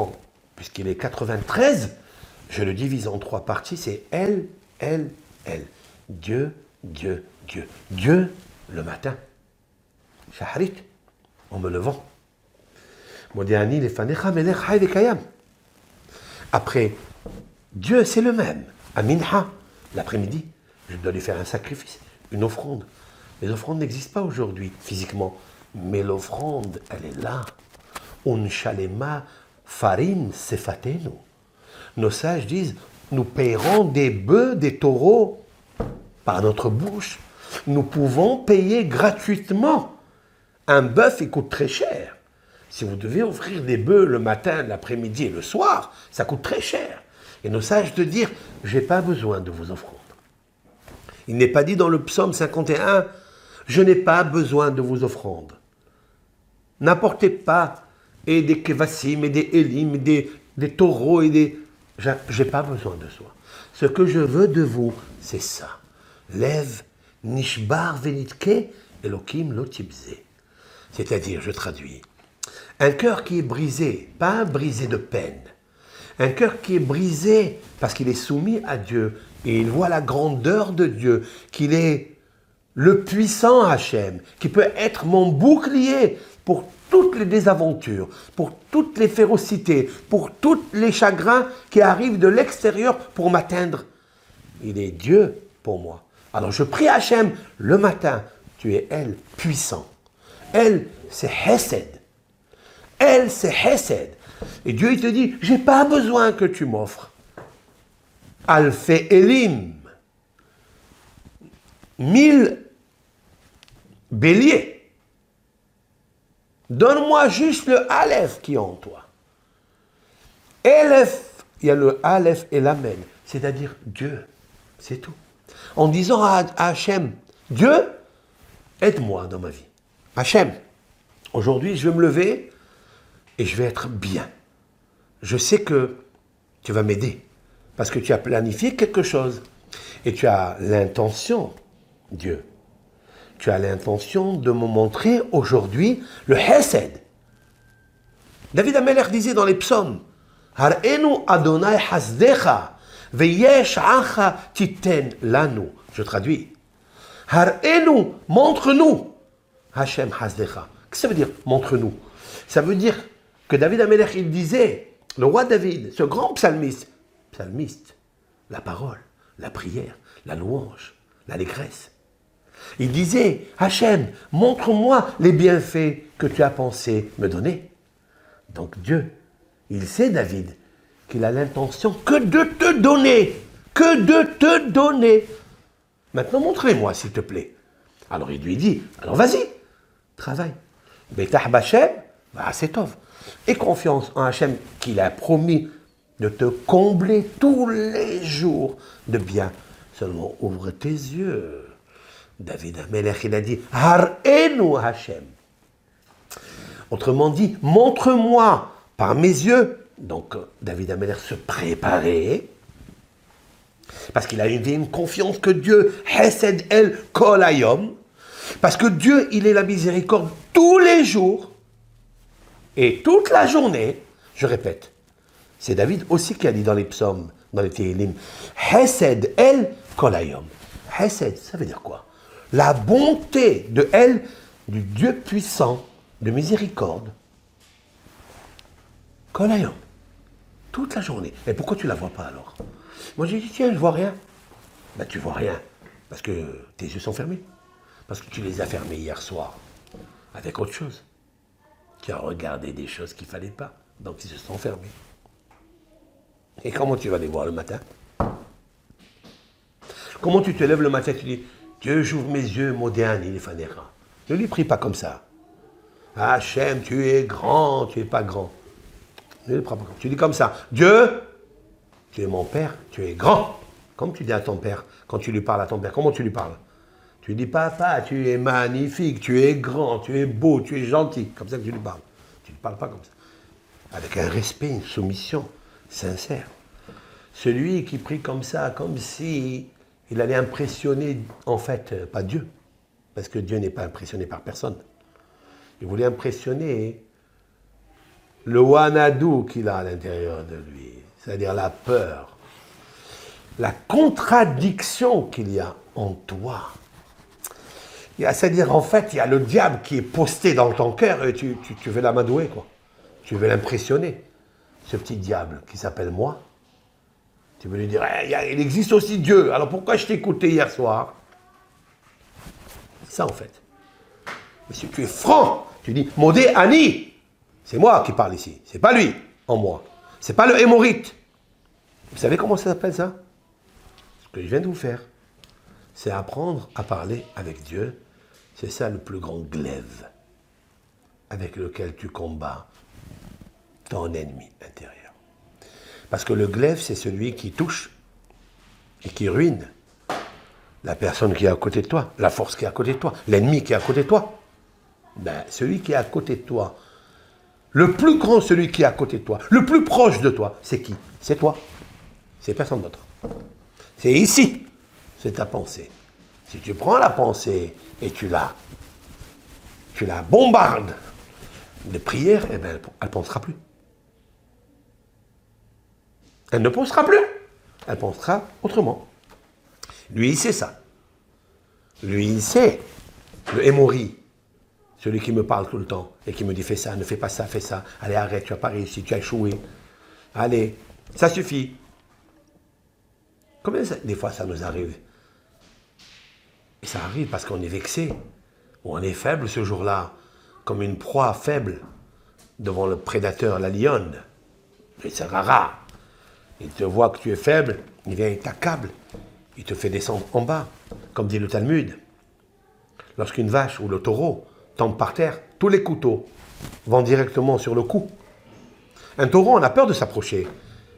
puisqu'il est 93, je le divise en 3 parties, c'est elle, elle, elle. Dieu, Dieu, Dieu. Dieu, le matin. Shaharit, en me levant. Modiani lefanecha melech hay vekayam. Après, Dieu, c'est le même. À Minha, l'après-midi, je dois lui faire un sacrifice, une offrande. Les offrandes n'existent pas aujourd'hui, physiquement. Mais l'offrande, elle est là. Unshalema farin sefatenu. Nos sages disent, nous payerons des bœufs, des taureaux par notre bouche. Nous pouvons payer gratuitement. Un bœuf, il coûte très cher. Si vous devez offrir des bœufs le matin, l'après-midi et le soir, ça coûte très cher. Et nos sages de dire, je n'ai pas besoin de vos offrandes. Il n'est pas dit dans le psaume 51, je n'ai pas besoin de vos offrandes. N'apportez pas et des kevassim, et des élim, et des taureaux, et des... Je n'ai pas besoin de soi. Ce que je veux de vous, c'est ça. Lève, nishbar venitke, elokim lotibze. C'est-à-dire, je traduis, un cœur qui est brisé, pas brisé de peine. Un cœur qui est brisé parce qu'il est soumis à Dieu et il voit la grandeur de Dieu, qu'il est le puissant Hachem, qui peut être mon bouclier pour toutes les désaventures, pour toutes les férocités, pour tous les chagrins qui arrivent de l'extérieur pour m'atteindre. Il est Dieu pour moi. Alors je prie Hachem le matin, tu es elle, puissant. Elle, c'est Hesed. Elle, c'est Hesed. Et Dieu, il te dit, j'ai pas besoin que tu m'offres. Alfe Elim. 1000 béliers. Donne-moi juste le Aleph qui est en toi. Elef, il y a le Aleph et l'Amen, c'est-à-dire Dieu, c'est tout. En disant à Hachem, Dieu, aide-moi dans ma vie. Hachem, aujourd'hui je vais me lever et je vais être bien. Je sais que tu vas m'aider parce que tu as planifié quelque chose et tu as l'intention, Dieu, tu as l'intention de me montrer aujourd'hui le Hesed. David Amelech disait dans les psaumes, Har'enu Adonai hasdecha veyesh acha titen lanu. Je traduis. Har'enu, montre-nous. Hashem hasdecha. Qu'est-ce que ça veut dire, montre-nous? Ça veut dire que David Amelech, il disait, le roi David, ce grand psalmiste, la parole, la prière, la louange, l'allégresse. Il disait, Hachem, montre-moi les bienfaits que tu as pensé me donner. Donc Dieu, il sait, David, qu'il a l'intention que de te donner. Que de te donner. Maintenant, montrez-moi, s'il te plaît. Alors il lui dit, alors vas-y, travaille. Betah Bachem, c'est tov. Et confiance en Hachem qu'il a promis de te combler tous les jours de bien. Seulement ouvre tes yeux. David Amelech, il a dit, Har'enu Hachem. Autrement dit, montre-moi par mes yeux. Donc David Amelech se préparait, parce qu'il a une confiance que Dieu, Hesed El Kol Hayom, parce que Dieu, il est la miséricorde tous les jours, et toute la journée, je répète, c'est David aussi qui a dit dans les psaumes, dans les Tehillim, Hesed El Kol Hayom. Hesed, ça veut dire quoi? La bonté de El, du Dieu puissant, de miséricorde, Kol Hayom, toute la journée. Et pourquoi tu ne la vois pas alors? Moi j'ai dit, tiens, je ne vois rien. Ben tu vois rien, parce que tes yeux sont fermés. Parce que tu les as fermés hier soir, avec autre chose. Tu as regardé des choses qu'il ne fallait pas, donc ils se sont fermés. Et comment tu vas les voir le matin? Comment tu te lèves le matin, tu dis, Dieu, j'ouvre mes yeux, moderne, il est fanera. Ne lui prie pas comme ça. Hachem, tu es grand, tu n'es pas grand. Ne lui prie pas comme ça. Tu dis comme ça, Dieu, tu es mon père, tu es grand. Comme tu dis à ton père, quand tu lui parles à ton père, comment tu lui parles? Tu lui dis, papa, tu es magnifique, tu es grand, tu es beau, tu es gentil. Comme ça que tu lui parles. Tu ne parles pas comme ça. Avec un respect, une soumission sincère. Celui qui prie comme ça, comme si il allait impressionner, en fait, pas Dieu. Parce que Dieu n'est pas impressionné par personne. Il voulait impressionner le wanadou qu'il a à l'intérieur de lui. C'est-à-dire la peur. La contradiction qu'il y a en toi. C'est-à-dire, en fait, il y a le diable qui est posté dans ton cœur et tu veux l'amadouer, quoi. Tu veux l'impressionner. Ce petit diable qui s'appelle moi. Tu veux lui dire, il existe aussi Dieu. Alors pourquoi je t'ai écouté hier soir? C'est ça, en fait. Mais si tu es franc, tu dis, Modé Ani, c'est moi qui parle ici. C'est pas lui, en moi. C'est pas le hémorite. Vous savez comment ça s'appelle, ça? Ce que je viens de vous faire. C'est apprendre à parler avec Dieu. C'est ça le plus grand glaive avec lequel tu combats ton ennemi intérieur. Parce que le glaive, c'est celui qui touche et qui ruine la personne qui est à côté de toi, la force qui est à côté de toi, l'ennemi qui est à côté de toi. Ben, celui qui est à côté de toi, le plus grand, celui qui est à côté de toi, le plus proche de toi, c'est qui? C'est toi. C'est personne d'autre. C'est ici. C'est ta pensée. Si tu prends la pensée et tu la bombardes de prières, eh ben, elle ne pensera plus. Elle ne pensera plus. Elle pensera autrement. Lui, il sait ça. Lui, il sait. Le hémori, celui qui me parle tout le temps et qui me dit fais ça, ne fais pas ça, fais ça. Allez, arrête, tu n'as pas réussi, tu as échoué. Allez, ça suffit. Combien des fois ça nous arrive? Et ça arrive parce qu'on est vexé, ou on est faible ce jour-là, comme une proie faible devant le prédateur, la lionne. Et c'est rare. Il te voit que tu es faible, il vient, il t'accable, il te fait descendre en bas, comme dit le Talmud. Lorsqu'une vache ou le taureau tombe par terre, tous les couteaux vont directement sur le cou. Un taureau, on a peur de s'approcher.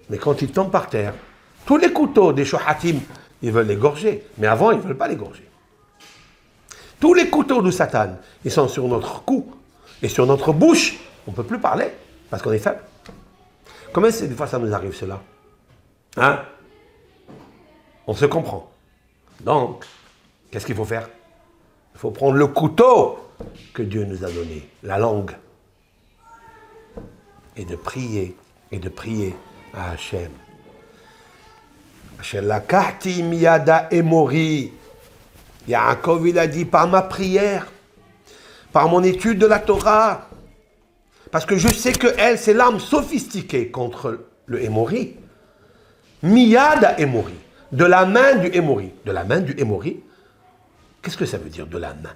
Mais quand il tombe par terre, tous les couteaux des shohatim, ils veulent l'égorger. Mais avant, ils ne veulent pas l'égorger. Tous les couteaux de Satan, ils sont sur notre cou et sur notre bouche. On ne peut plus parler parce qu'on est faible. Comment est-ce que des fois ça nous arrive cela? Hein? On se comprend. Donc, qu'est-ce qu'il faut faire? Il faut prendre le couteau que Dieu nous a donné, la langue, et de prier à Hachem. Hachem lakahti miyada emori. Yaakov, il a dit, par ma prière, par mon étude de la Torah, parce que je sais que elle, c'est l'arme sophistiquée contre le Émori. Miyada Émori, de la main du Émori. De la main du Émori, qu'est-ce que ça veut dire de la main?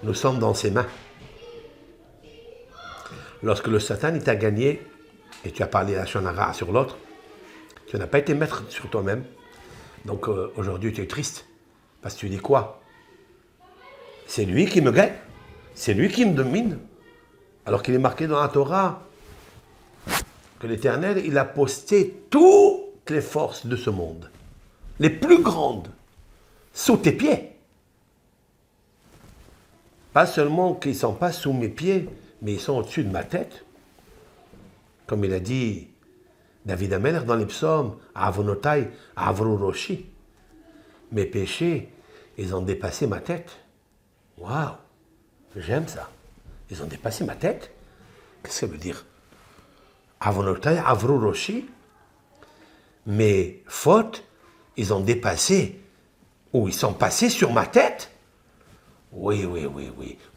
Nous sommes dans ses mains. Lorsque le Satan t'a gagné, et tu as parlé à Shonara sur l'autre, tu n'as pas été maître sur toi-même. Donc aujourd'hui tu es triste, parce que tu dis quoi? C'est lui qui me gagne, c'est lui qui me domine. Alors qu'il est marqué dans la Torah que l'Éternel, il a posté toutes les forces de ce monde, les plus grandes, sous tes pieds. Pas seulement qu'ils ne sont pas sous mes pieds, mais ils sont au-dessus de ma tête. Comme il a dit David Ameler dans les psaumes, Avonotai, Avruroshi. Mes péchés, ils ont dépassé ma tête. Waouh, j'aime ça. Ils ont dépassé ma tête. Qu'est-ce que ça veut dire? Avonotai, Avruroshi. Mes fautes, ils ont dépassé, ou ils sont passés sur ma tête. Oui.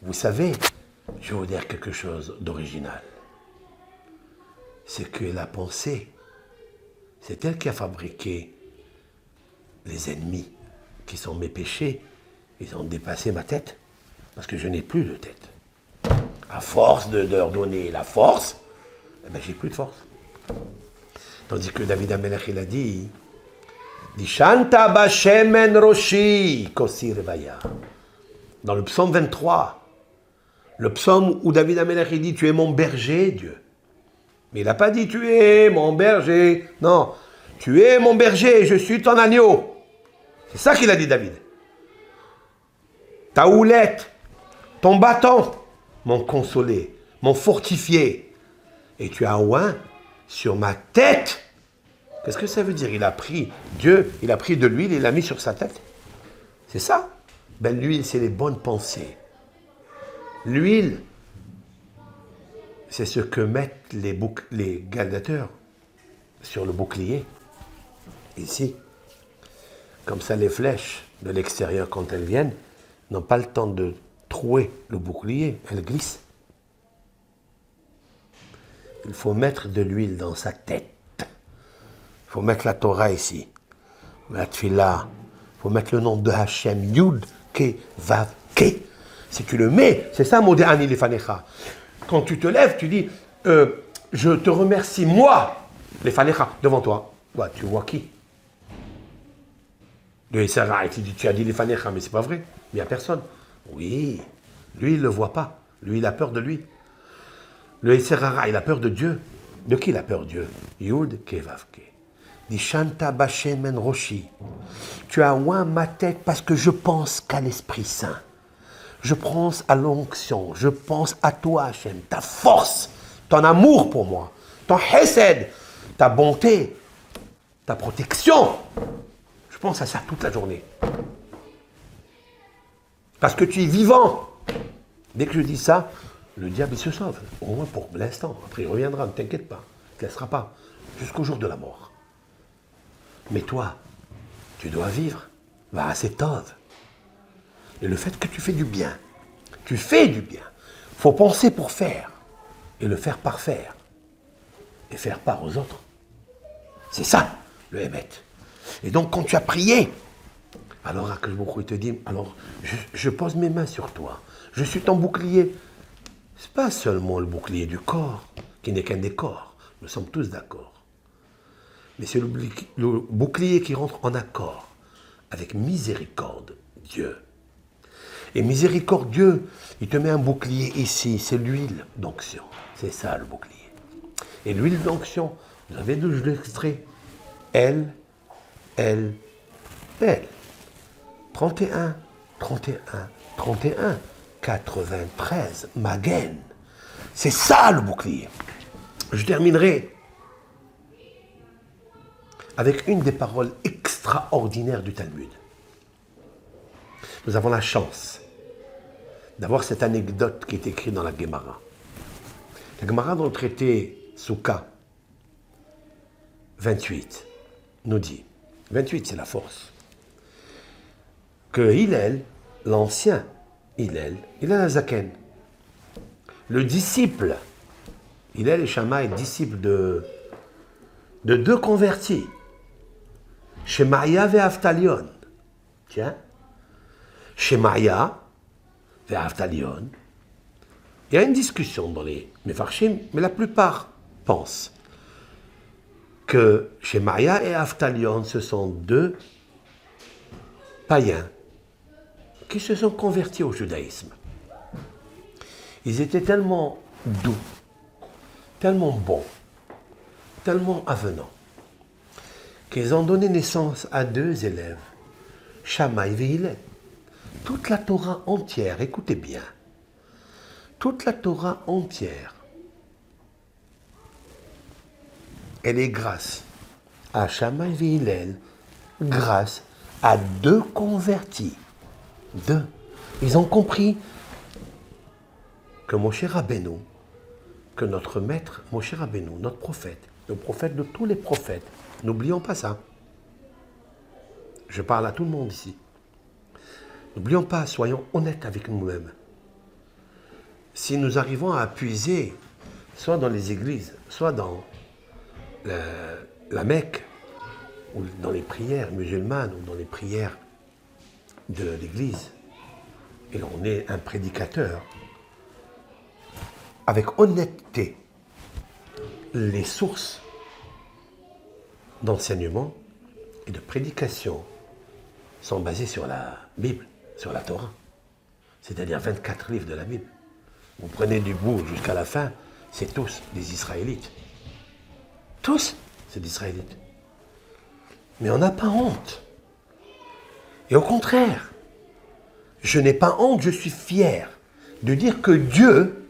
Vous savez, je vais vous dire quelque chose d'original. C'est que la pensée, c'est elle qui a fabriqué les ennemis, qui sont mes péchés. Ils ont dépassé ma tête, parce que je n'ai plus de tête. À force de leur donner la force, eh ben, j'ai plus de force. Tandis que David Amelech, il a dit, Shanta Bashemen Roshi, Kosi Revaya. Dans le psaume 23, le psaume où David Amelech, il dit, tu es mon berger, Dieu. Mais il n'a pas dit, tu es mon berger. Non, tu es mon berger, je suis ton agneau. C'est ça qu'il a dit, David. Ta houlette, ton bâton, m'ont consolé, m'ont fortifié. Et tu as oint sur ma tête. Qu'est-ce que ça veut dire? Il a pris Dieu, il a pris de l'huile et il l'a mis sur sa tête. C'est ça. Ben l'huile, c'est les bonnes pensées. L'huile, c'est ce que mettent les gladiateurs sur le bouclier. Ici. Comme ça, les flèches de l'extérieur, quand elles viennent, n'ont pas le temps de trouer le bouclier. Elles glissent. Il faut mettre de l'huile dans sa tête. Il faut mettre la Torah ici. La Tfila. Il faut mettre le nom de Hachem. Yud, Ke, Vav, Ke. Si tu le mets, c'est ça, Modéani Lefanecha. Quand tu te lèves, tu dis, je te remercie, moi, Lefanecha, devant toi. Ouais, tu vois qui? Le Sarah, tu as dit Lefanecha, mais c'est pas vrai. Il n'y a personne. Oui, lui, il ne le voit pas. Lui, il a peur de lui. Le Sarah, il a peur de Dieu. De qui il a peur, Dieu? Yud, Ke, Vav, Ke. Dit Shanta Bashemen Roshi. Tu as oint ma tête parce que je pense qu'à l'Esprit Saint. Je pense à l'onction, je pense à toi, Hachem, ta force, ton amour pour moi, ton chesed, ta bonté, ta protection. Je pense à ça toute la journée. Parce que tu es vivant. Dès que je dis ça, le diable il se sauve, au moins pour l'instant. Après il reviendra, ne t'inquiète pas, il ne te laissera pas, jusqu'au jour de la mort. Mais toi, tu dois vivre, va à cet œuvre. Et le fait que tu fais du bien, tu fais du bien. Il faut penser pour faire, et le faire par faire, et faire part aux autres. C'est ça, le Hémet. Et donc, quand tu as prié, alors Akash-Baruch-Hu te dit, alors, je pose mes mains sur toi. Je suis ton bouclier. Ce n'est pas seulement le bouclier du corps, qui n'est qu'un décor. Nous sommes tous d'accord. Mais c'est le bouclier qui rentre en accord avec miséricorde, Dieu. Et miséricordieux, il te met un bouclier ici, c'est l'huile d'onction. C'est ça le bouclier. Et l'huile d'onction, vous avez d'où je l'extrais. Elle, 31, 31, 31, 93, Magen. C'est ça le bouclier. Je terminerai avec une des paroles extraordinaires du Talmud. Nous avons la chance d'avoir cette anecdote qui est écrite dans la Gemara. La Gemara dans le traité Souka 28 nous dit, 28 c'est la force, que Hillel, l'ancien Hillel Hazaken, le disciple, Hillel et Shammai, disciple de deux convertis, Shemaya et Aftalion. Tiens, Shemaya et Aftalion. Il y a une discussion dans les Mefarshim, mais la plupart pensent que Shemaya et Aftalion, ce sont deux païens qui se sont convertis au judaïsme. Ils étaient tellement doux, tellement bons, tellement avenants, qu'ils ont donné naissance à deux élèves, Shammai et Hillel. Toute la Torah entière, écoutez bien, toute la Torah entière, elle est grâce à Shammai et Hillel, grâce à deux convertis. Deux. Ils ont compris que Moshe Rabbeinu, que notre maître Moshe Rabbeinu, notre prophète, le prophète de tous les prophètes, n'oublions pas ça. Je parle à tout le monde ici. N'oublions pas, soyons honnêtes avec nous-mêmes. Si nous arrivons à puiser, soit dans les églises, soit dans la Mecque, ou dans les prières musulmanes, ou dans les prières de l'église, et on est un prédicateur, avec honnêteté, les sources d'enseignement et de prédication sont basées sur la Bible, sur la Torah, c'est-à-dire 24 livres de la Bible. Vous prenez du bout jusqu'à la fin, c'est tous des Israélites. Tous, c'est des Israélites. Mais on n'a pas honte. Et au contraire, je n'ai pas honte, je suis fier de dire que Dieu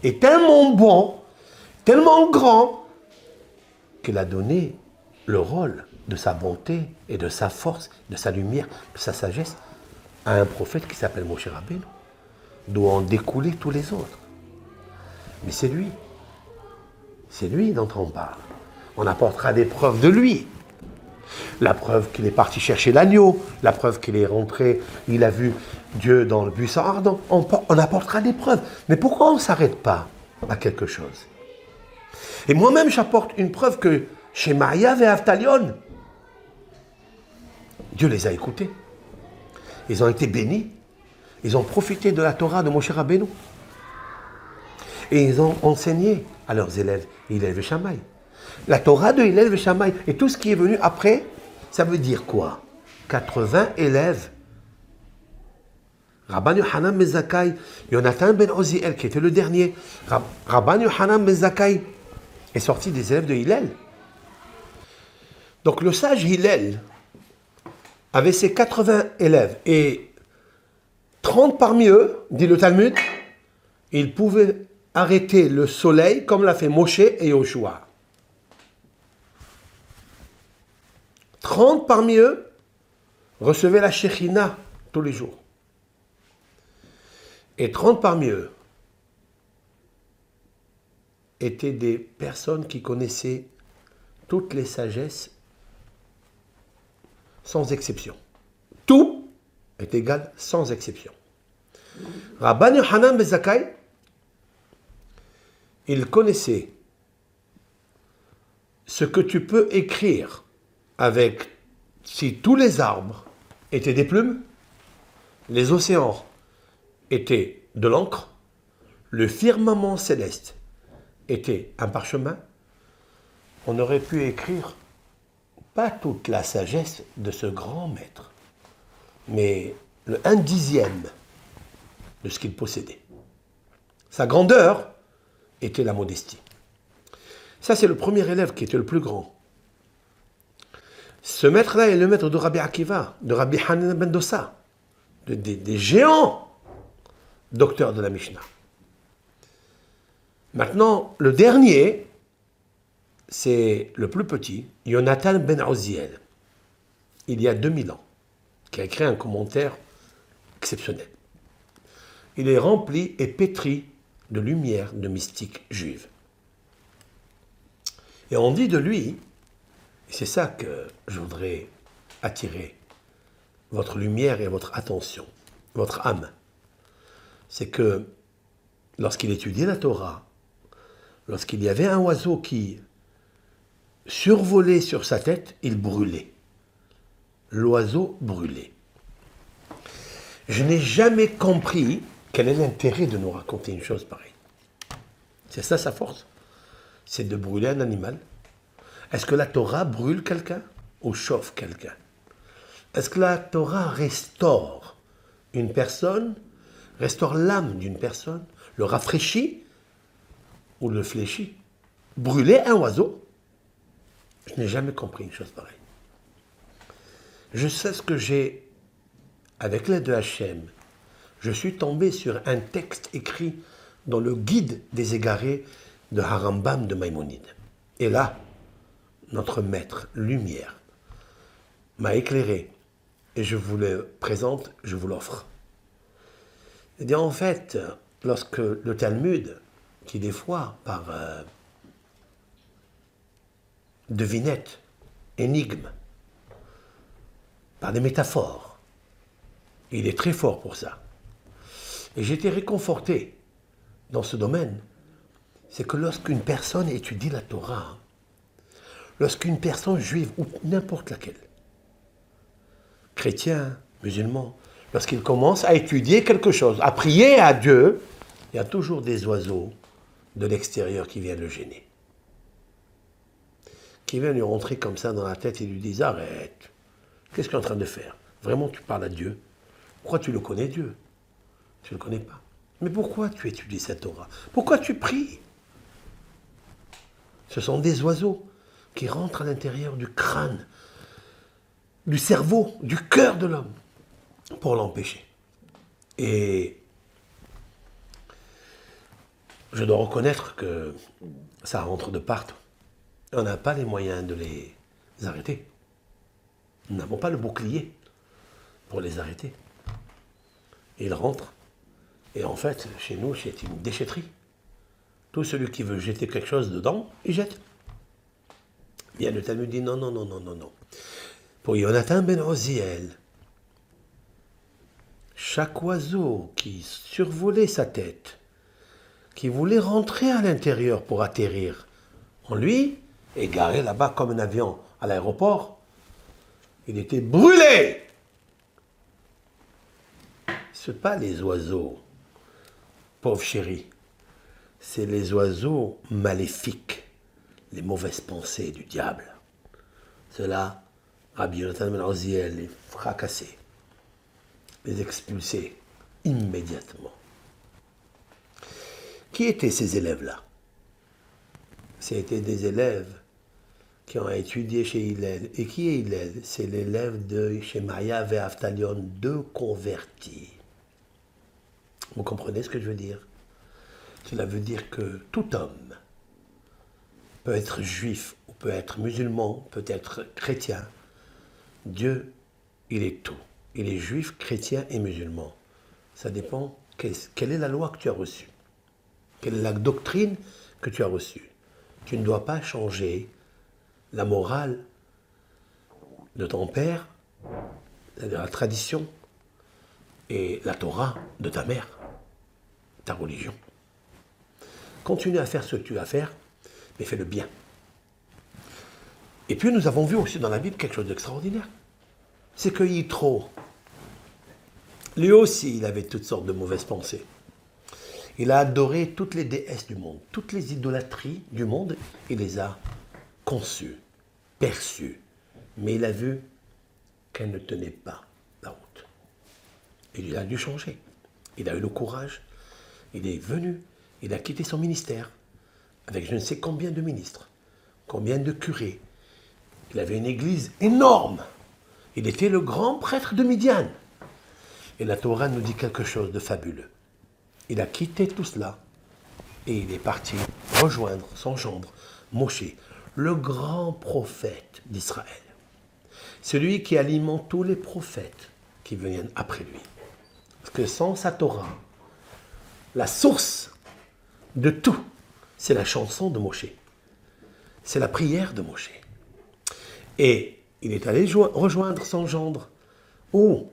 est tellement bon, tellement grand, qu'il a donné le rôle de sa bonté et de sa force, de sa lumière, de sa sagesse, à un prophète qui s'appelle Moshe Rabbeinu, d'où en découler tous les autres. Mais c'est lui dont on parle. On apportera des preuves de lui. La preuve qu'il est parti chercher l'agneau, la preuve qu'il est rentré, il a vu Dieu dans le buisson ardent. On apportera des preuves. Mais pourquoi on ne s'arrête pas à quelque chose? Et moi-même, j'apporte une preuve que chez Maria et Aftalion, Dieu les a écoutés. Ils ont été bénis. Ils ont profité de la Torah de Moshe Rabbeinu. Et ils ont enseigné à leurs élèves, Hillel et Shammai. La Torah de Hillel et Shammai et tout ce qui est venu après, ça veut dire quoi? 80 élèves. Rabban Yochanan ben Zakkai, Yonatan ben Oziel, qui était le dernier. Rabban Yochanan ben Zakkai est sorti des élèves de Hillel. Donc le sage Hillel avait ses 80 élèves et 30 parmi eux, dit le Talmud, ils pouvaient arrêter le soleil comme l'a fait Moshe et Yoshua. 30 parmi eux recevaient la Shekhinah tous les jours. Et 30 parmi eux étaient des personnes qui connaissaient toutes les sagesses sans exception. Tout est égal sans exception. Rabban Yochanan ben Zakkai, il connaissait ce que tu peux écrire avec, si tous les arbres étaient des plumes, les océans étaient de l'encre, le firmament céleste était un parchemin, on aurait pu écrire pas toute la sagesse de ce grand maître, mais le 1/10 de ce qu'il possédait. Sa grandeur était la modestie. Ça, c'est le premier élève qui était le plus grand. Ce maître-là est le maître de Rabbi Akiva, de Rabbi Hanan ben Dossa, des géants docteurs de la Mishnah. Maintenant, le dernier, c'est le plus petit, Yonatan ben Oziel, il y a 2000 ans, qui a écrit un commentaire exceptionnel. Il est rempli et pétri de lumière de mystique juive. Et on dit de lui, et c'est ça que je voudrais attirer votre lumière et votre attention, votre âme, c'est que lorsqu'il étudiait la Torah, lorsqu'il y avait un oiseau qui survolait sur sa tête, il brûlait. L'oiseau brûlait. Je n'ai jamais compris quel est l'intérêt de nous raconter une chose pareille. C'est ça sa force, c'est de brûler un animal. Est-ce que la Torah brûle quelqu'un ou chauffe quelqu'un? Est-ce que la Torah restaure une personne, restaure l'âme d'une personne, le rafraîchit ou le fléchit? Brûler un oiseau? Je n'ai jamais compris une chose pareille. Je sais ce que j'ai, avec l'aide de Hachem, je suis tombé sur un texte écrit dans le guide des égarés de Harambam de Maïmonide. Et là, notre maître, lumière, m'a éclairé. Et je vous le présente, je vous l'offre. C'est-à-dire, en fait, lorsque le Talmud, qui des fois, par devinette, énigme, par des métaphores, il est très fort pour ça. Et j'ai été réconforté dans ce domaine, c'est que lorsqu'une personne étudie la Torah, lorsqu'une personne juive, ou n'importe laquelle, chrétien, musulman, lorsqu'il commence à étudier quelque chose, à prier à Dieu, il y a toujours des oiseaux de l'extérieur qui viennent le gêner. Qui viennent lui rentrer comme ça dans la tête et lui disent « Arrête, qu'est-ce que tu es en train de faire? Vraiment, tu parles à Dieu? Pourquoi tu le connais, Dieu? Tu ne le connais pas. Mais pourquoi tu étudies cette Torah? Pourquoi tu pries? » Ce sont des oiseaux qui rentrent à l'intérieur du crâne, du cerveau, du cœur de l'homme, pour l'empêcher. Et je dois reconnaître que ça rentre de partout. On n'a pas les moyens de les arrêter. Nous n'avons pas le bouclier pour les arrêter. Ils rentrent. Et en fait, chez nous, c'est une déchetterie. Tout celui qui veut jeter quelque chose dedans, il jette. Bien, le Talmud dit non, non, non, non, non, non. Pour Yonatan ben Oziel, chaque oiseau qui survolait sa tête, qui voulait rentrer à l'intérieur pour atterrir en lui, égaré là-bas comme un avion à l'aéroport, il était brûlé. Ce n'est pas les oiseaux, pauvre chéri, c'est les oiseaux maléfiques, les mauvaises pensées du diable. Cela, Rabbi Yonatan ben Oziel les fracassait, les expulsait immédiatement. Qui étaient ces élèves-là? C'était des élèves qui ont étudié chez Hillel. Et qui est Hillel? C'est l'élève de Shemaya Ve'Aftalion, deux convertis. Vous comprenez ce que je veux dire? Cela veut dire que tout homme peut être juif, ou peut être musulman, peut être chrétien. Dieu, il est tout. Il est juif, chrétien et musulman. Ça dépend quelle est la loi que tu as reçue. Quelle est la doctrine que tu as reçue. Tu ne dois pas changer la morale de ton père, c'est-à-dire la tradition, et la Torah de ta mère, ta religion. Continue à faire ce que tu as à faire, mais fais le bien. Et puis nous avons vu aussi dans la Bible quelque chose d'extraordinaire. C'est que Yitro, lui aussi, il avait toutes sortes de mauvaises pensées. Il a adoré toutes les déesses du monde, toutes les idolâtries du monde, il les a conçues, perçues. Mais il a vu qu'elles ne tenaient pas la route. Et il a dû changer. il a eu le courage, il est venu, il a quitté son ministère, avec je ne sais combien de ministres, combien de curés. Il avait une église énorme. Il était le grand prêtre de Midian. Et la Torah nous dit quelque chose de fabuleux. Il a quitté tout cela et il est parti rejoindre son gendre, Moshe, le grand prophète d'Israël. Celui qui alimente tous les prophètes qui viennent après lui. Parce que sans sa Torah, la source de tout, c'est la chanson de Moshe. C'est la prière de Moshe. Et il est allé rejoindre son gendre. Où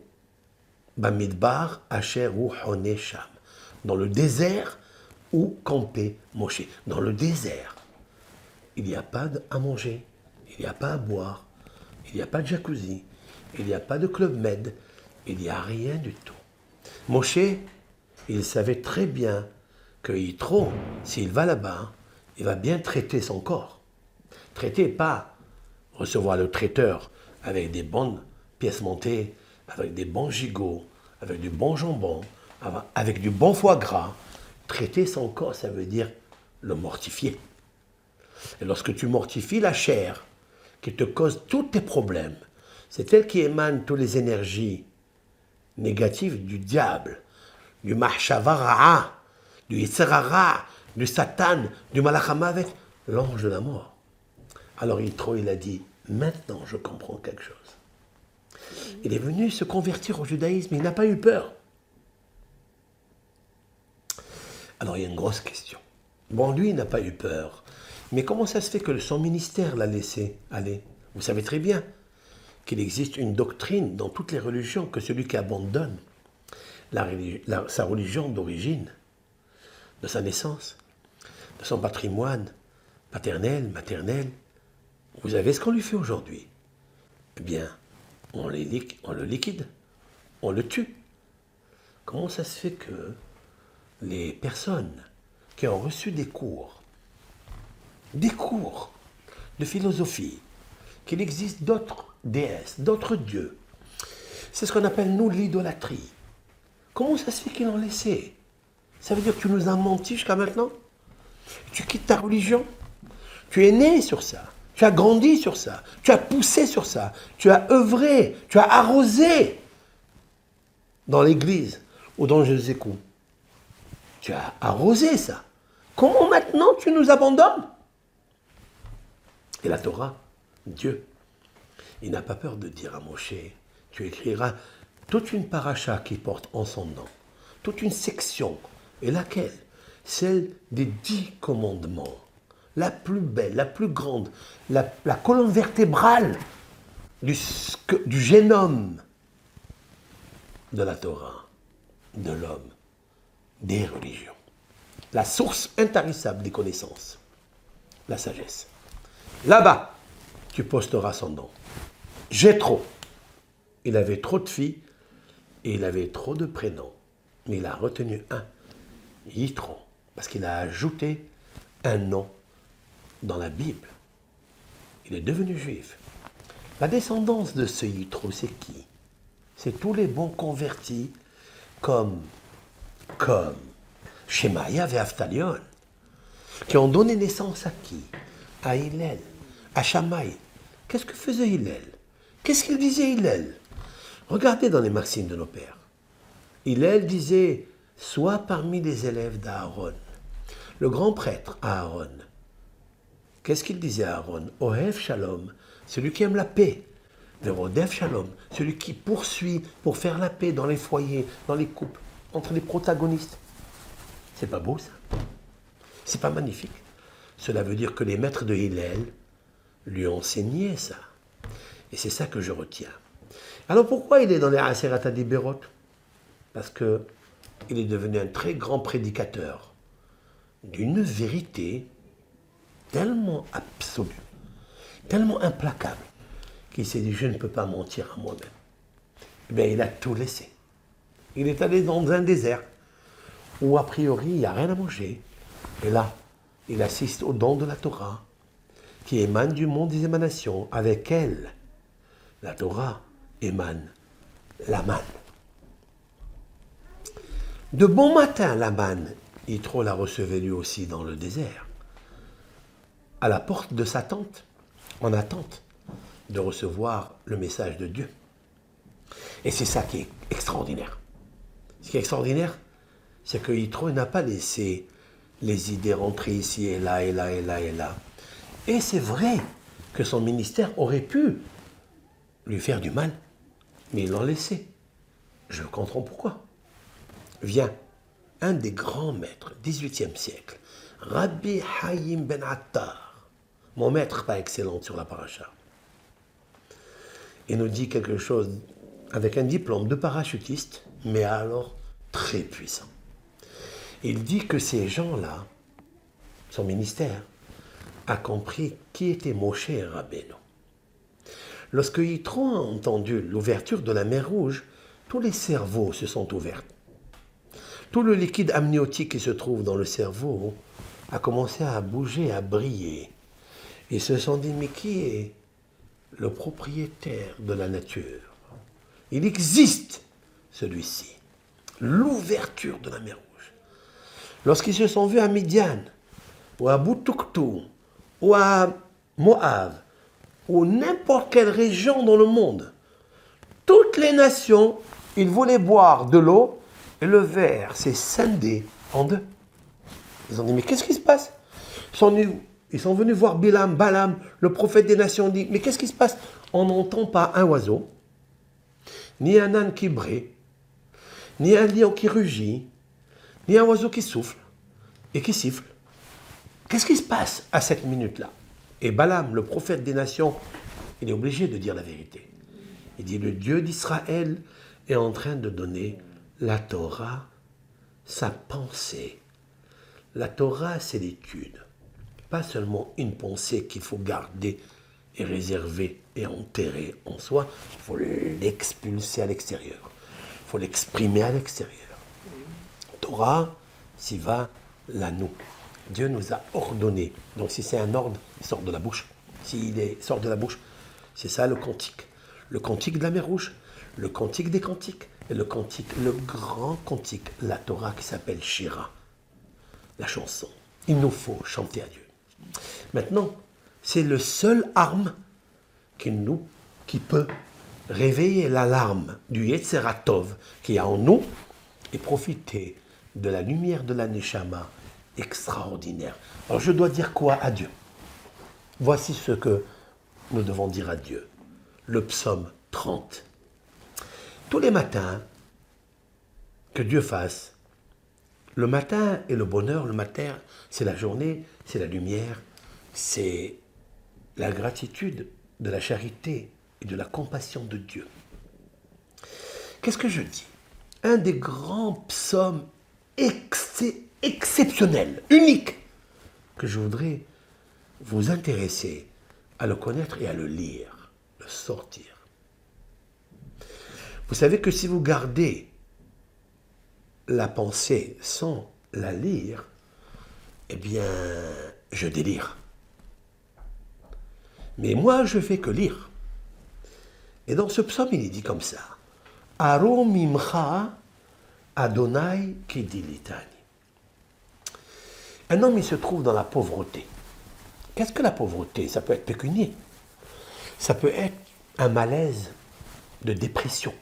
Bamidbar Asher ou Honesham. Dans le désert où campait Moshe. Dans le désert, il n'y a pas à manger, il n'y a pas à boire, il n'y a pas de jacuzzi, il n'y a pas de club med, il n'y a rien du tout. Moshe, il savait très bien que Yitro, s'il va là-bas, il va bien traiter son corps. Traiter, pas recevoir le traiteur avec des bonnes pièces montées, avec des bons gigots, avec du bon jambon, avec du bon foie gras. Traiter son corps, ça veut dire le mortifier. Et lorsque tu mortifies la chair, qui te cause tous tes problèmes, c'est elle qui émane toutes les énergies négatives du diable, du mahshavara, du yitzhara, du satan, du malach hamavet, l'ange de la mort. Alors Yitro, il a dit, maintenant je comprends quelque chose. Il est venu se convertir au judaïsme, il n'a pas eu peur. Alors il y a une grosse question. Bon, lui, il n'a pas eu peur. Mais comment ça se fait que son ministère l'a laissé aller? Vous savez très bien qu'il existe une doctrine dans toutes les religions que celui qui abandonne sa religion d'origine, de sa naissance, de son patrimoine paternel, maternel, vous avez ce qu'on lui fait aujourd'hui. Eh bien, on le liquide, on le tue. Comment ça se fait que les personnes qui ont reçu des cours de philosophie, qu'il existe d'autres déesses, d'autres dieux, c'est ce qu'on appelle, nous, l'idolâtrie. Comment ça se fait qu'ils l'ont laissé? Ça veut dire que tu nous as menti jusqu'à maintenant? Tu quittes ta religion? Tu es né sur ça. Tu as grandi sur ça. Tu as poussé sur ça. Tu as œuvré. Tu as arrosé dans l'église ou dans je ne sais quoi. Tu as arrosé ça. Comment maintenant tu nous abandonnes? Et la Torah, Dieu, il n'a pas peur de dire à Moshe, tu écriras toute une paracha qui porte en son nom, toute une section. Et laquelle? Celle des 10 commandements. La plus belle, la plus grande, la colonne vertébrale du génome de la Torah, de l'homme, des religions. La source intarissable des connaissances, la sagesse. Là-bas, tu posteras son nom. Jéthro, il avait trop de filles et il avait trop de prénoms. Mais il a retenu un, Yitro, parce qu'il a ajouté un nom dans la Bible. Il est devenu juif. La descendance de ce Yitro, c'est qui? C'est tous les bons convertis comme Shemaïa et Aftalion, qui ont donné naissance à qui? À Hillel, à Shammai. Qu'est-ce que faisait Hillel? Qu'est-ce qu'il disait Hillel? Regardez dans les maximes de nos pères. Hillel disait, sois parmi les élèves d'Aaron. Le grand prêtre Aaron. Qu'est-ce qu'il disait à Aaron? Ohev Shalom, celui qui aime la paix. Verodef Shalom, celui qui poursuit pour faire la paix dans les foyers, dans les couples, entre les protagonistes. C'est pas beau ça? C'est pas magnifique? Cela veut dire que les maîtres de Hillel lui ont enseigné ça. Et c'est ça que je retiens. Alors pourquoi il est dans les Aseret HaDiberot? Parce qu'il est devenu un très grand prédicateur d'une vérité tellement absolue, tellement implacable, qu'il s'est dit, je ne peux pas mentir à moi-même. Eh bien, il a tout laissé. Il est allé dans un désert où, a priori, il n'y a rien à manger. Et là, il assiste au don de la Torah, qui émane du monde des émanations. Avec elle, la Torah émane la manne. De bon matin, Laman, Yitro la recevait lui aussi dans le désert, à la porte de sa tente, en attente de recevoir le message de Dieu. Et c'est ça qui est extraordinaire. Ce qui est extraordinaire, c'est que Yitro n'a pas laissé les idées rentrer ici et là, et là, et là, et là. Et c'est vrai que son ministère aurait pu lui faire du mal, mais il l'a laissé. Je comprends pourquoi. Vient un des grands maîtres, 18e siècle, Rabbi Haïm ben Attar, mon maître par excellence sur la paracha. Il nous dit quelque chose avec un diplôme de parachutiste, mais alors très puissant. Il dit que ces gens-là, son ministère, a compris qui était Moshe Rabbeinu. Lorsque Yitro a entendu l'ouverture de la mer Rouge, tous les cerveaux se sont ouverts. Tout le liquide amniotique qui se trouve dans le cerveau a commencé à bouger, à briller. Ils se sont dit, mais qui est le propriétaire de la nature? Il existe celui-ci, l'ouverture de la mer Rouge. Lorsqu'ils se sont vus à Midian, ou à Boutouktou, ou à Moab, ou n'importe quelle région dans le monde, toutes les nations, ils voulaient boire de l'eau, et le verre s'est scindé en deux. Ils ont dit, mais qu'est-ce qui se passe? Ils sont venus voir Balaam, le prophète des nations, dit, mais qu'est-ce qui se passe? On n'entend pas un oiseau, ni un âne qui brée, ni un lion qui rugit, ni un oiseau qui souffle et qui siffle. Qu'est-ce qui se passe à cette minute-là? Et Balaam, le prophète des nations, il est obligé de dire la vérité. Il dit, le Dieu d'Israël est en train de donner la Torah, sa pensée. La Torah, c'est l'étude. Pas seulement une pensée qu'il faut garder et réserver et enterrer en soi. Il faut l'expulser à l'extérieur. Il faut l'exprimer à l'extérieur. Torah, Siva, Lanou. Dieu nous a ordonné. Donc si c'est un ordre, il sort de la bouche. Sort de la bouche, c'est ça le cantique. Le cantique de la mer Rouge, le cantique des cantiques, et le cantique, le grand cantique, la Torah qui s'appelle Shira, la chanson. Il nous faut chanter à Dieu. Maintenant, c'est le seul arme qui peut réveiller l'alarme du Yetzeratov qui est en nous et profiter de la lumière de la Neshama extraordinaire. Alors je dois dire quoi à Dieu? Voici ce que nous devons dire à Dieu. Le psaume 30. Tous les matins, que Dieu fasse, le matin est le bonheur, le matin c'est la journée, c'est la lumière, c'est la gratitude de la charité et de la compassion de Dieu. Qu'est-ce que je dis? Un des grands psaumes exceptionnels, uniques, que je voudrais vous intéresser à le connaître et à le lire, le sortir. Vous savez que si vous gardez la pensée sans la lire, eh bien, je délire. Mais moi, je fais que lire. Et dans ce psaume, il est dit comme ça. Aro mimcha Adonai kedilitani. Un homme, il se trouve dans la pauvreté. Qu'est-ce que la pauvreté? Ça peut être pécunier. Ça peut être un malaise de dépression.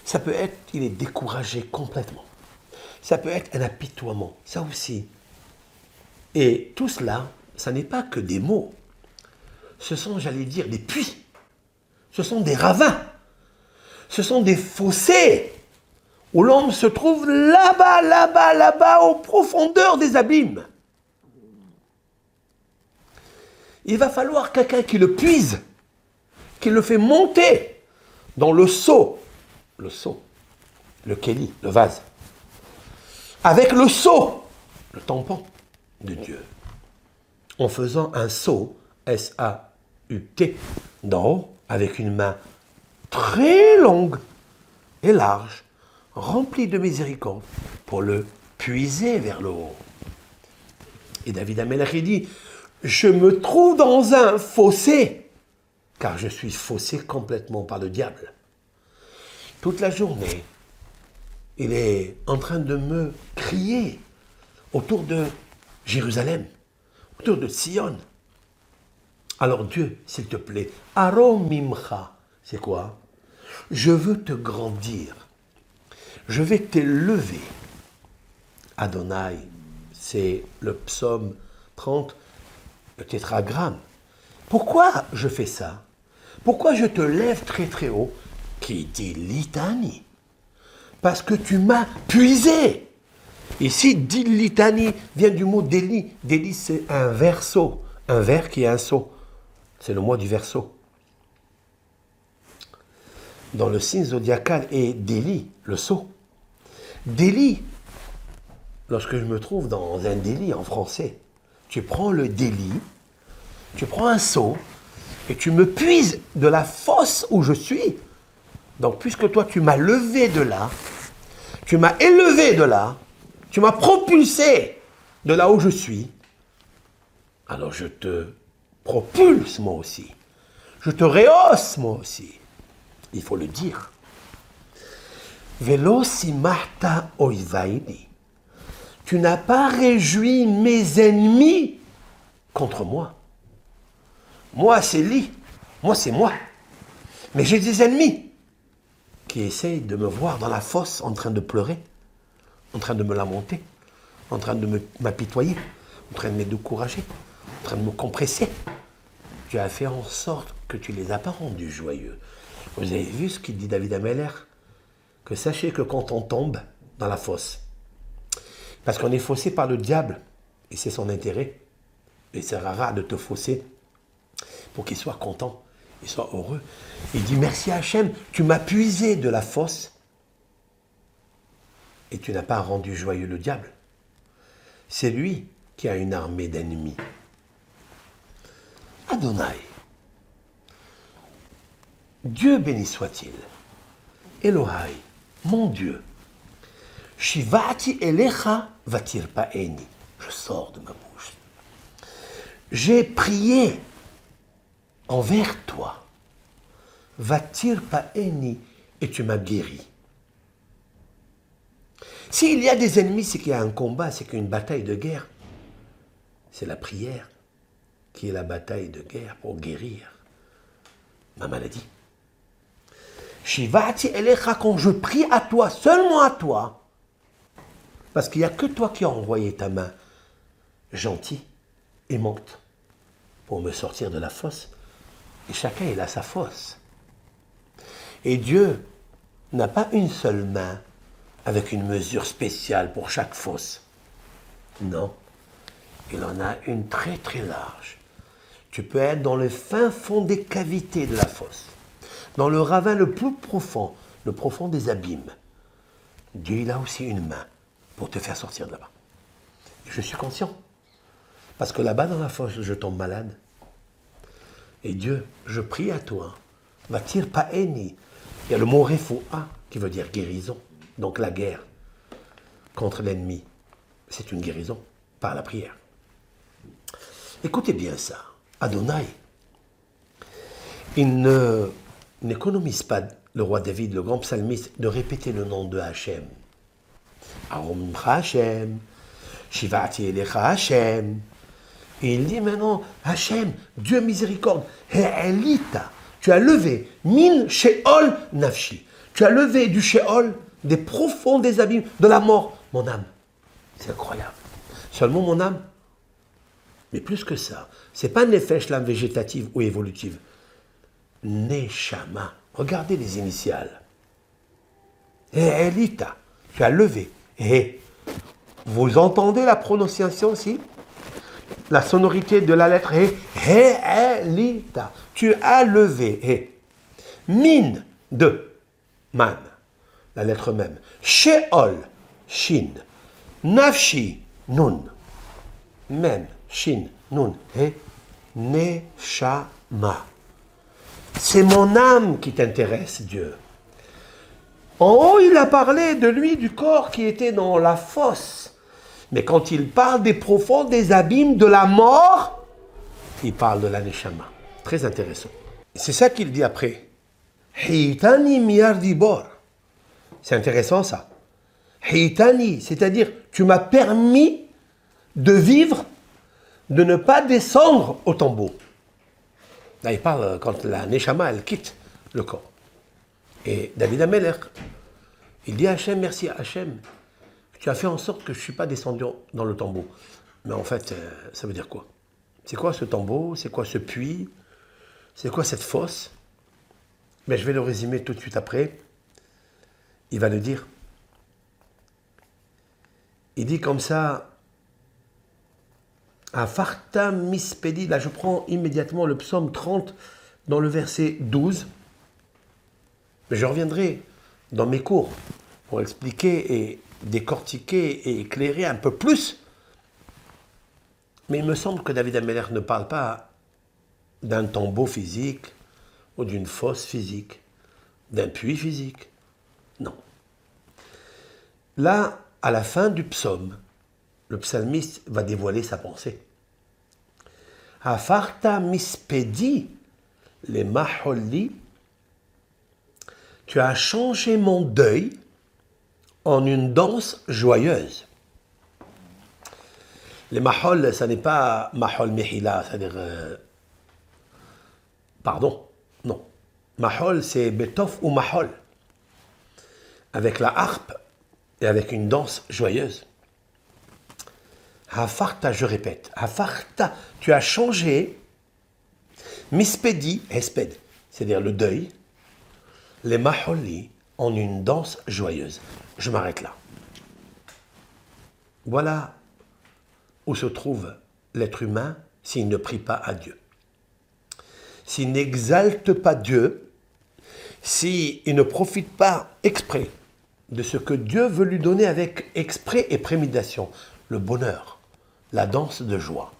Ça peut être, il est découragé complètement. Ça peut être un apitoiement, ça aussi. Et tout cela, ça n'est pas que des mots. Ce sont, j'allais dire, des puits. Ce sont des ravins. Ce sont des fossés où l'homme se trouve là-bas, aux profondeurs des abîmes. Il va falloir quelqu'un qui le puise, qui le fait monter dans le seau, le kéli, le vase, avec le seau, le tampon de Dieu, en faisant un seau, S-A-U-T, d'en haut, avec une main très longue et large, remplie de miséricorde, pour le puiser vers le haut. Et David Amelech dit, je me trouve dans un fossé, car je suis faussé complètement par le diable. Toute la journée, il est en train de me crier autour de Jérusalem, autour de Sion. Alors Dieu, s'il te plaît, Aromimcha, c'est quoi? Je veux te grandir, je vais t'élever. Adonai, c'est le psaume 30, le tétragramme. Pourquoi je fais ça? Pourquoi je te lève très très haut? Qui dit litanie? Parce que tu m'as puisé. Ici, dit litanie vient du mot délit. Délit, c'est un verso. Un vers qui est un seau. C'est le mot du verso. Dans le signe zodiacal est délit, le seau. Délit, lorsque je me trouve dans un délit en français, tu prends le délit, tu prends un seau, et tu me puises de la fosse où je suis. Donc, puisque toi, tu m'as levé de là, tu m'as élevé de là, tu m'as propulsé de là où je suis, alors je te propulse moi aussi. Je te rehausse moi aussi. Il faut le dire. Velo simahta oivaini. Tu n'as pas réjoui mes ennemis contre moi. Moi, c'est lui. Moi, c'est moi. Mais j'ai des ennemis qui essayent de me voir dans la fosse en train de pleurer, en train de me lamenter, en train de m'apitoyer, en train de me décourager, en train de me compresser. Tu as fait en sorte que tu ne les as pas rendus joyeux. Vous avez vu ce qu'il dit David Ameller? Que sachez que quand on tombe dans la fosse, parce qu'on est faussé par le diable, et c'est son intérêt, et c'est rare de te fausser pour qu'il soit content, il soit heureux. Il dit merci Hachem, tu m'as puisé de la fosse et tu n'as pas rendu joyeux le diable. C'est lui qui a une armée d'ennemis. Adonai, Dieu béni soit-il, Elohai, mon Dieu, Shivati elecha vatirpaeni, je sors de ma bouche. J'ai prié envers toi, vatirpaeni, et tu m'as guéri. S'il y a des ennemis, c'est qu'il y a un combat, c'est qu'il y a une bataille de guerre. C'est la prière qui est la bataille de guerre pour guérir ma maladie. Shivati elecha, quand je prie à toi, seulement à toi, parce qu'il n'y a que toi qui as envoyé ta main gentille, aimante, pour me sortir de la fosse. Et chacun, il a sa fosse. Et Dieu n'a pas une seule main avec une mesure spéciale pour chaque fosse. Non, il en a une très très large. Tu peux être dans le fin fond des cavités de la fosse, dans le ravin le plus profond, le profond des abîmes. Dieu, il a aussi une main pour te faire sortir de là-bas. Je suis conscient. Parce que là-bas, dans la fosse, je tombe malade. Et Dieu, je prie à toi. Vatir paeni. Il y a le mot refoua qui veut dire guérison. Donc la guerre contre l'ennemi, c'est une guérison par la prière. Écoutez bien ça. Adonai, il n'économise pas, le roi David, le grand psalmiste, de répéter le nom de Hachem. Aromcha Hachem, Shivati Elecha Hachem. Et il dit maintenant, Hachem, Dieu miséricorde, He'elita, tu as levé, min Sheol nafshi, tu as levé du Sheol, des profonds des abîmes, de la mort, mon âme. C'est incroyable. Seulement mon âme. Mais plus que ça, c'est pas nefesh, l'âme végétative ou évolutive. Neshama. Regardez les initiales. He'elita, tu as levé. Et vous entendez la prononciation aussi? La sonorité de la lettre He, He'elita. Tu as levé. He. Min, de, man, la lettre même. Sheol, shin. Nafshi, nun. Même, shin, nun. He. Neshama. C'est mon âme qui t'intéresse, Dieu. En haut, il a parlé de lui, du corps qui était dans la fosse. Mais quand il parle des profonds, des abîmes, de la mort, il parle de la neshama. Très intéressant. C'est ça qu'il dit après. Hitani miyardibor. C'est intéressant ça. Hitani, c'est-à-dire tu m'as permis de vivre, de ne pas descendre au tombeau. Là, il parle quand la Neshama, elle quitte le corps. Et David Ameller, il dit à Hachem, merci à Hachem, tu as fait en sorte que je ne suis pas descendu dans le tombeau. Mais en fait, ça veut dire quoi? C'est quoi ce tombeau? C'est quoi ce puits? C'est quoi cette fosse? Mais je vais le résumer tout de suite après. Il va le dire. Il dit comme ça, à Farta Mispedi, là je prends immédiatement le psaume 30 dans le verset 12. Mais je reviendrai dans mes cours pour expliquer et décortiquer et éclairer un peu plus. Mais il me semble que David Ameller ne parle pas d'un tombeau physique ou d'une fosse physique, d'un puits physique. Non. Là, à la fin du psaume, le psalmiste va dévoiler sa pensée. Hafarta mispedi les maholli, tu as changé mon deuil en une danse joyeuse. Les mahol, ça n'est pas mahol mehila, c'est-à-dire... pardon, non. Mahol, c'est betof ou mahol, avec la harpe et avec une danse joyeuse. Hafarta, je répète, Hafarta, tu as changé, mispedi, esped, c'est-à-dire le deuil, les maholi, en une danse joyeuse. Je m'arrête là. Voilà où se trouve l'être humain s'il ne prie pas à Dieu. S'il n'exalte pas Dieu, s'il ne profite pas exprès de ce que Dieu veut lui donner avec exprès et préméditation, le bonheur, la danse de joie,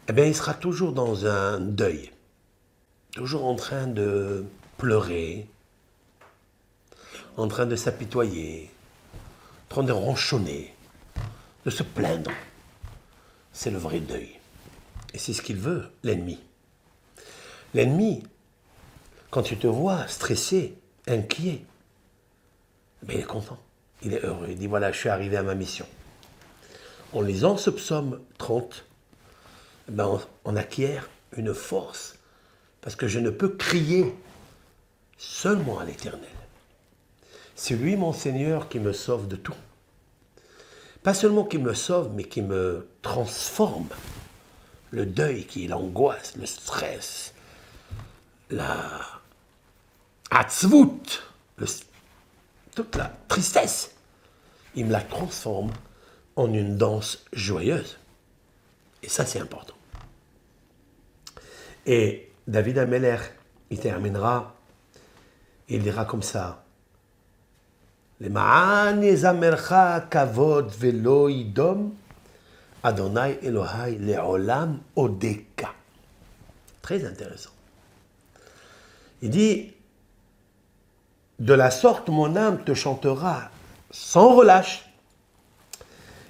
eh bien il sera toujours dans un deuil, toujours en train de pleurer, en train de s'apitoyer, en train de ronchonner, de se plaindre. C'est le vrai deuil. Et c'est ce qu'il veut, l'ennemi. L'ennemi, quand il te voit stressé, inquiet, ben il est content, il est heureux. Il dit, voilà, je suis arrivé à ma mission. En lisant ce psaume 30, ben on acquiert une force, parce que je ne peux crier seulement à l'Éternel. C'est lui, mon Seigneur, qui me sauve de tout. Pas seulement qui me sauve, mais qui me transforme. Le deuil, qui est l'angoisse, le stress, la hatzvut, toute la tristesse, il me la transforme en une danse joyeuse. Et ça, c'est important. Et David Ameller, il terminera, il dira comme ça, Lema'an yezamercha kavod velo yidom, Adonai Elohai le'olam odeka. Très intéressant. Il dit, de la sorte mon âme te chantera sans relâche.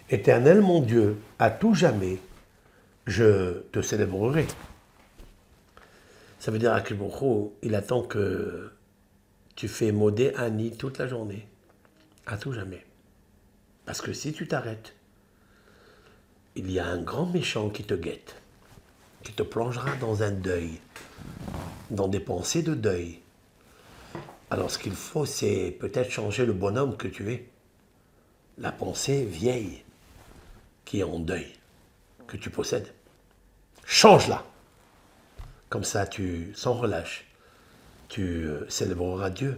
Éternel mon Dieu, à tout jamais, je te célébrerai. Ça veut dire qu'Akadosh Baruch Hu, il attend que tu fais modé Ani toute la journée, à tout jamais. Parce que si tu t'arrêtes, il y a un grand méchant qui te guette, qui te plongera dans un deuil, dans des pensées de deuil. Alors ce qu'il faut, c'est peut-être changer le bonhomme que tu es. La pensée vieille qui est en deuil, que tu possèdes. Change-la. Comme ça, sans relâche, tu célébreras Dieu.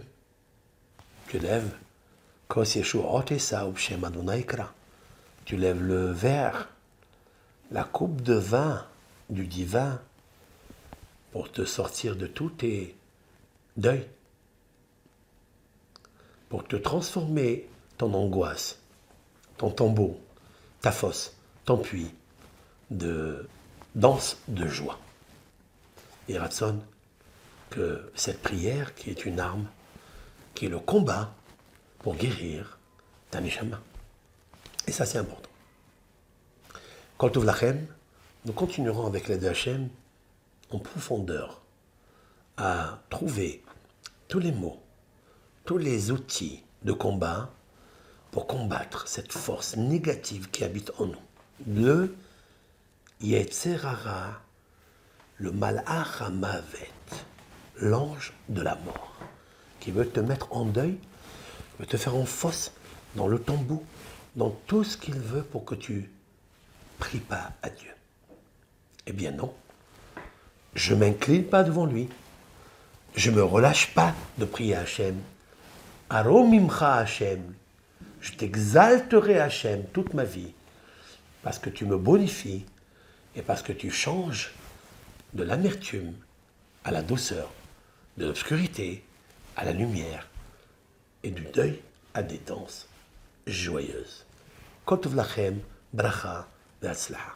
Tu lèves, tu lèves le verre, la coupe de vin du divin pour te sortir de tous tes deuils, pour te transformer ton angoisse, ton tombeau, ta fosse, ton puits de danse de joie. Et Ratson, que cette prière qui est une arme, qui est le combat pour guérir ta neshama. Et ça, c'est important. Kol Tov Lachem, nous continuerons avec l'aide de Hachem en profondeur à trouver tous les mots, tous les outils de combat pour combattre cette force négative qui habite en nous. Le Yetzer Hara, le Malach HaMavet, l'ange de la mort, qui veut te mettre en deuil, veut te faire en fosse, dans le tombeau, dans tout ce qu'il veut pour que tu pries pas à Dieu. Eh bien non, je m'incline pas devant lui, je me relâche pas de prier à Hachem. Aromimcha Hachem, je t'exalterai Hachem toute ma vie, parce que tu me bonifies et parce que tu changes de l'amertume à la douceur, de l'obscurité à la lumière et du deuil à des danses joyeuses. Kol tov lachem, bracha ve'atzlacha.